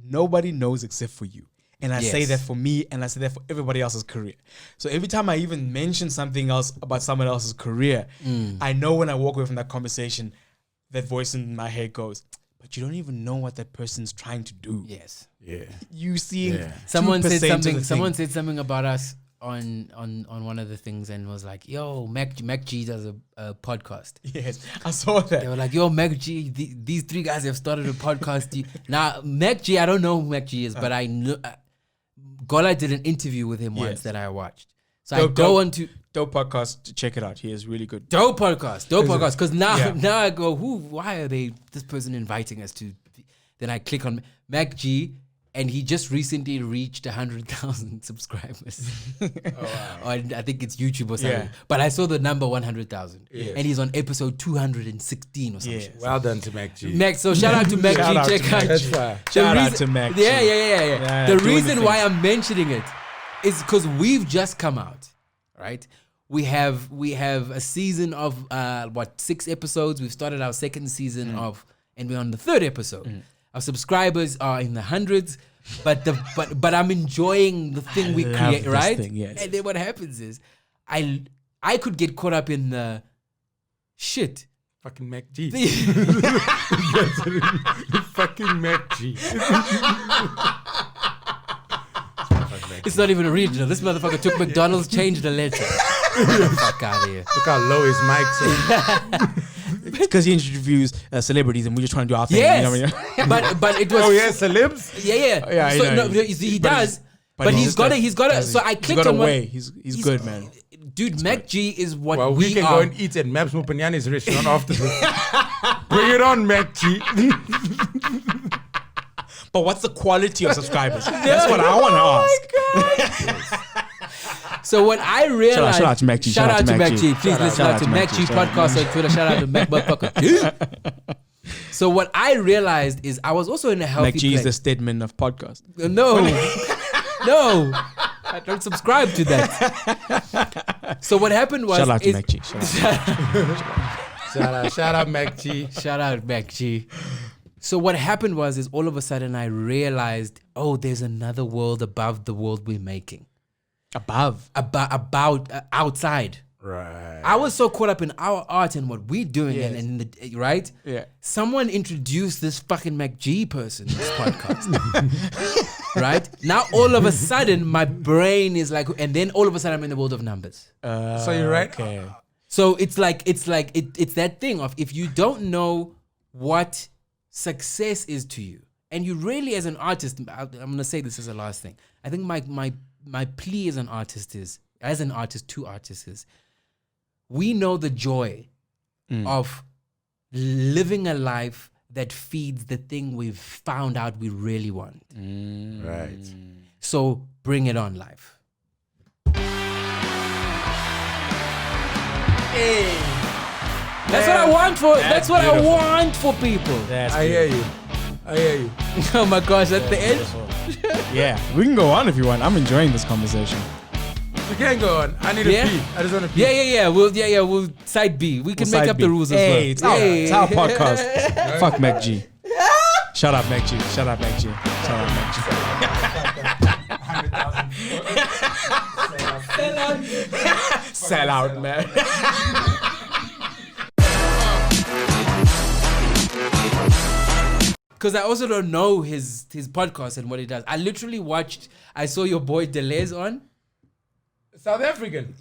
[SPEAKER 1] nobody knows except for you. And I say that for me, and I say that for everybody else's career. So every time I even mention something else about someone else's career, I know when I walk away from that conversation, that voice in my head goes, but you don't even know what that person's trying to do.
[SPEAKER 2] Yes.
[SPEAKER 3] Yeah.
[SPEAKER 1] You see,
[SPEAKER 2] Someone said something about us on one of the things and was like, yo, Mac G does a podcast.
[SPEAKER 1] Yes, I saw that.
[SPEAKER 2] They were like, yo, Mac G, these three guys have started a podcast. Now, Mac G, I don't know who Mac G is, but I know Gola did an interview with him once that I watched. So I go on to
[SPEAKER 1] Dope Podcast, check it out. He is really good.
[SPEAKER 2] Dope Podcast. Because now I go, why are this person inviting us to? Then I click on Mac G, and he just recently reached 100,000 subscribers. I think it's YouTube or something.
[SPEAKER 1] Yeah.
[SPEAKER 2] But I saw the number 100,000.
[SPEAKER 3] Yes.
[SPEAKER 2] And he's on episode 216 or something.
[SPEAKER 1] Yeah.
[SPEAKER 3] Well done to Mac G.
[SPEAKER 2] Mac, so shout out to Mac
[SPEAKER 1] Shout
[SPEAKER 2] G.
[SPEAKER 1] out to
[SPEAKER 2] Check
[SPEAKER 1] Mac
[SPEAKER 2] out.
[SPEAKER 3] That's fine.
[SPEAKER 1] Shout out to Mac G.
[SPEAKER 2] Yeah. The
[SPEAKER 1] doing
[SPEAKER 2] reason
[SPEAKER 1] the
[SPEAKER 2] why
[SPEAKER 1] things.
[SPEAKER 2] I'm mentioning it is because we've just come out, right? We have a season of 6 episodes. We've started our second season of and we're on the 3rd episode. Our subscribers are in the hundreds, but I'm enjoying the thing we create, right?
[SPEAKER 1] Thing, yes.
[SPEAKER 2] And then what happens is, I could get caught up in the shit.
[SPEAKER 3] Fucking Mac G. Fucking Mac G.
[SPEAKER 2] It's not even original. This motherfucker took McDonald's, changed the letter. Fuck out of here.
[SPEAKER 3] Look how low his mic's is.
[SPEAKER 1] It's because he interviews celebrities and we're just trying to do our thing.
[SPEAKER 2] Yes,
[SPEAKER 1] You know what I mean?
[SPEAKER 2] but it was.
[SPEAKER 3] Oh yeah, celebs.
[SPEAKER 2] Yeah.
[SPEAKER 1] Oh, yeah,
[SPEAKER 2] So,
[SPEAKER 1] I know.
[SPEAKER 2] no, he does. But
[SPEAKER 1] he's
[SPEAKER 2] he's got it. So I clicked on
[SPEAKER 1] way.
[SPEAKER 2] one.
[SPEAKER 1] He's good, man.
[SPEAKER 2] Dude, Mac G is what
[SPEAKER 3] Well, we can
[SPEAKER 2] are.
[SPEAKER 3] go and eat at Maps Mupanyani's restaurant after this. Bring it on, Mac G.
[SPEAKER 1] But what's the quality of subscribers? That's what I want to ask.
[SPEAKER 2] So what I realized,
[SPEAKER 1] Shout out to Mac G.
[SPEAKER 2] Shout out to Mac G. Please
[SPEAKER 1] Shout
[SPEAKER 2] listen
[SPEAKER 1] out
[SPEAKER 2] out to
[SPEAKER 1] to
[SPEAKER 2] Mac
[SPEAKER 1] Mac
[SPEAKER 2] G
[SPEAKER 1] G.
[SPEAKER 2] podcast on Twitter. Shout out to Mac motherfucker. So what I realized is I was also in a healthy
[SPEAKER 1] Mac G is the
[SPEAKER 2] place.
[SPEAKER 1] Stedman of podcast.
[SPEAKER 2] No, I don't subscribe to that. So what happened was,
[SPEAKER 1] Shout out to Mac G.
[SPEAKER 3] Shout out Mac G.
[SPEAKER 2] Shout out Mac G. So what happened was all of a sudden I realized, there's another world above the world we're making.
[SPEAKER 1] Above.
[SPEAKER 2] About outside.
[SPEAKER 3] Right.
[SPEAKER 2] I was so caught up in our art and what we're doing,
[SPEAKER 1] Yes.
[SPEAKER 2] and the, right?
[SPEAKER 1] Yeah.
[SPEAKER 2] Someone introduced this fucking Mac G person in this podcast. Right? Now all of a sudden my brain is like, and then all of a sudden I'm in the world of numbers.
[SPEAKER 3] So you're right.
[SPEAKER 1] Okay.
[SPEAKER 2] So it's that thing of, if you don't know what success is to you, and you really, as an artist, I'm gonna say this as the last thing. I think my plea as an artist to artists is, we know the joy of living a life that feeds the thing we've found out we really want.
[SPEAKER 3] Right.
[SPEAKER 2] So bring it on, life. That's what I want for. That's what
[SPEAKER 1] beautiful.
[SPEAKER 2] I want for people.
[SPEAKER 1] That's
[SPEAKER 3] I hear you.
[SPEAKER 2] Oh my gosh, that's the end.
[SPEAKER 1] Yeah, we can go on if you want. I'm enjoying this conversation.
[SPEAKER 3] You can go on. I need a
[SPEAKER 2] Yeah?
[SPEAKER 3] pee. I just want to pee.
[SPEAKER 2] Yeah. We'll side B. We can
[SPEAKER 1] We'll
[SPEAKER 2] make
[SPEAKER 1] side
[SPEAKER 2] up
[SPEAKER 1] B.
[SPEAKER 2] the rules as well.
[SPEAKER 1] Hey, it's our podcast. Fuck Mac G. Shout out Mac G. Shout out Mac G. Shout out Mac G. Sell out, man.
[SPEAKER 2] Because I also don't know his podcast and what he does. I saw your boy Deleuze on.
[SPEAKER 3] South African.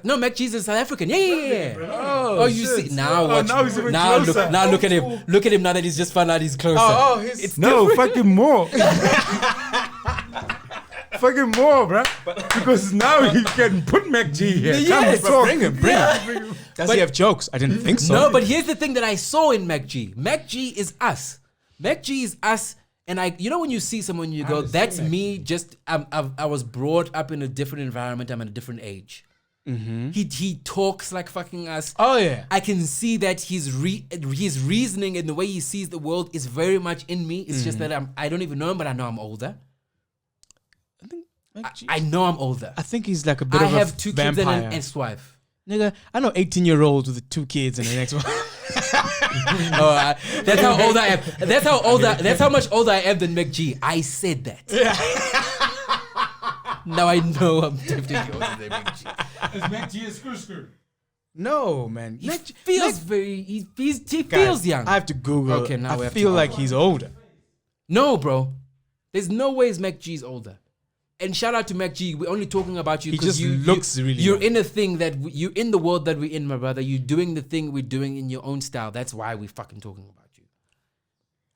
[SPEAKER 2] No, Mac G's is South African. Yeah.
[SPEAKER 3] Oh,
[SPEAKER 2] You
[SPEAKER 3] shit.
[SPEAKER 2] see now? Watch,
[SPEAKER 3] now he's even
[SPEAKER 2] now
[SPEAKER 3] closer.
[SPEAKER 2] look at him. Look at him now that he's just found out he's closer.
[SPEAKER 1] It's
[SPEAKER 3] No, fucking more. Fucking more, bruh. Because now you can put Mac G here.
[SPEAKER 1] Yes,
[SPEAKER 3] Come talk.
[SPEAKER 1] bring him. Does he have jokes? I didn't think so.
[SPEAKER 2] No, but here's the thing that I saw in Mac G. Mac G is us. Mac G is us. And when you see someone, you go, that's me. Just I was brought up in a different environment. I'm at a different age. Mm-hmm. He talks like fucking us.
[SPEAKER 1] Oh yeah.
[SPEAKER 2] I can see that his reasoning and the way he sees the world is very much in me. It's just that I don't even know him, but I know I'm older.
[SPEAKER 1] I think Mac G.
[SPEAKER 2] I know I'm older.
[SPEAKER 1] I think he's like a bit
[SPEAKER 2] I
[SPEAKER 1] of a
[SPEAKER 2] have 2 kids and
[SPEAKER 1] vampire.
[SPEAKER 2] an ex-wife.
[SPEAKER 1] Nigga, I know 18-year-olds with 2 kids and an ex-wife.
[SPEAKER 2] That's how old I am. That's how much older I am than Mac G. I said that. Now I know I'm definitely older than Mac G.
[SPEAKER 3] Is Mac G a screw?
[SPEAKER 1] No, man.
[SPEAKER 2] He
[SPEAKER 1] Mac G-
[SPEAKER 2] feels
[SPEAKER 1] Mac-
[SPEAKER 2] very. He
[SPEAKER 1] Guys,
[SPEAKER 2] feels young.
[SPEAKER 1] I have to Google.
[SPEAKER 2] Okay, now we
[SPEAKER 1] I
[SPEAKER 2] have to
[SPEAKER 1] feel
[SPEAKER 2] Google.
[SPEAKER 1] like he's older.
[SPEAKER 2] No, bro. There's no ways Mac G's older. And shout out to Mac G. We're only talking about you
[SPEAKER 1] He
[SPEAKER 2] because
[SPEAKER 1] just looks really
[SPEAKER 2] You're
[SPEAKER 1] young.
[SPEAKER 2] in a thing you're in the world that we're in, my brother. You're doing the thing we're doing in your own style. That's why we're fucking talking about you.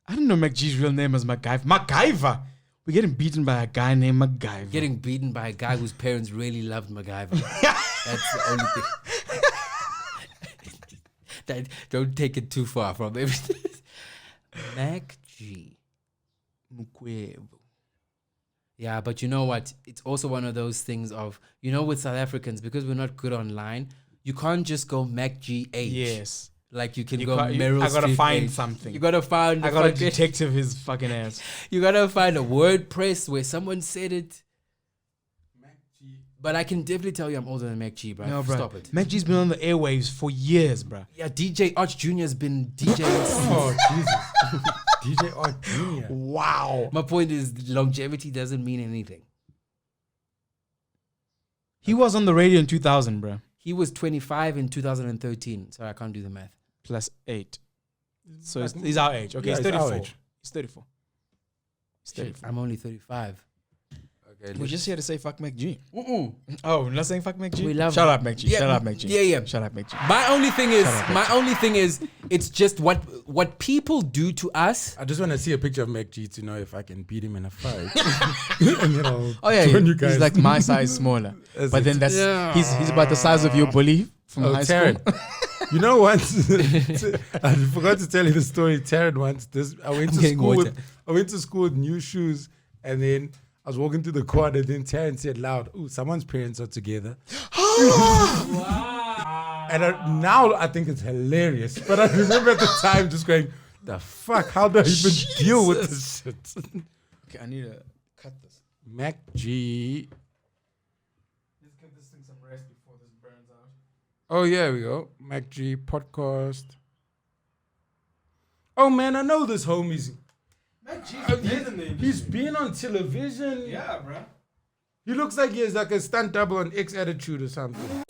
[SPEAKER 1] I didn't know Mac G's real name was MacGyver. MacGyver. We're getting beaten by a guy named MacGyver.
[SPEAKER 2] Getting beaten by a guy whose parents really loved MacGyver. That's the only thing. Don't take it too far from everything. Mac G.
[SPEAKER 1] Mukwebu.
[SPEAKER 2] Yeah, but you know what? It's also one of those things of, with South Africans, because we're not good online, you can't just go Mac G H.
[SPEAKER 1] Yes.
[SPEAKER 2] Like you can
[SPEAKER 1] You
[SPEAKER 2] go
[SPEAKER 1] can't-
[SPEAKER 2] Meryl
[SPEAKER 1] I gotta
[SPEAKER 2] Streep
[SPEAKER 1] find
[SPEAKER 2] H.
[SPEAKER 1] something.
[SPEAKER 2] You gotta find.
[SPEAKER 1] I got a detective his fucking ass.
[SPEAKER 2] You gotta find a WordPress where someone said it.
[SPEAKER 3] Mac G.
[SPEAKER 2] But I can definitely tell you I'm older than Mac G, bro.
[SPEAKER 1] No, bro.
[SPEAKER 2] Stop it.
[SPEAKER 1] Mac G's been on the airwaves for years, bro.
[SPEAKER 2] Yeah, DJ Arch Jr. has been DJing.
[SPEAKER 3] Oh, Jesus. DJ Art Jr.
[SPEAKER 1] Wow.
[SPEAKER 2] My point is, longevity doesn't mean anything.
[SPEAKER 1] He was on the radio in 2000, bro.
[SPEAKER 2] He was 25 in 2013. Sorry, I can't do the math.
[SPEAKER 1] Plus 8. So he's our age. Okay,
[SPEAKER 3] Yeah,
[SPEAKER 1] he's
[SPEAKER 3] he's our
[SPEAKER 1] 34.
[SPEAKER 3] age.
[SPEAKER 1] He's 34. He's 34.
[SPEAKER 2] I'm only 35.
[SPEAKER 3] Okay,
[SPEAKER 1] We're just here to say fuck Mac G.
[SPEAKER 2] Mm-mm.
[SPEAKER 1] Oh, we're not saying fuck Mac G?
[SPEAKER 2] We love
[SPEAKER 1] Shut
[SPEAKER 2] him.
[SPEAKER 1] up, Mac G.
[SPEAKER 2] Yeah,
[SPEAKER 1] Shut up, Mac G.
[SPEAKER 2] yeah.
[SPEAKER 1] Shut up, Mac G.
[SPEAKER 2] My only thing is,
[SPEAKER 1] Shut up,
[SPEAKER 2] it's just what people do to us.
[SPEAKER 3] I just want to see a picture of Mac G to know if I can beat him in a fight. And then I'll
[SPEAKER 1] Oh yeah,
[SPEAKER 3] join you guys.
[SPEAKER 1] he's like my size smaller.
[SPEAKER 3] That's
[SPEAKER 1] But
[SPEAKER 3] it.
[SPEAKER 1] then that's
[SPEAKER 2] Yeah.
[SPEAKER 1] he's about the size of your bully from high
[SPEAKER 3] Taryn.
[SPEAKER 1] school.
[SPEAKER 3] You know, once I forgot to tell you the story. Taryn once I went to
[SPEAKER 2] getting
[SPEAKER 3] school.
[SPEAKER 2] water.
[SPEAKER 3] I went to school with new shoes, and then I was walking through the quad, and then Taryn said loud, "Ooh, someone's parents are together." Wow! And now I think it's hilarious, but I remember at the time just going, "The fuck? How do I even deal with this shit?"
[SPEAKER 1] Okay, I need to cut this.
[SPEAKER 3] Mac G.
[SPEAKER 1] Let's give this thing some rest before this burns out.
[SPEAKER 3] Oh, yeah, we go. Mac G podcast. Oh, man, I know this homie's.
[SPEAKER 1] Mac G's
[SPEAKER 3] He's been on television.
[SPEAKER 1] Yeah, bro.
[SPEAKER 3] He looks like he has like a stunt double on X Attitude or something.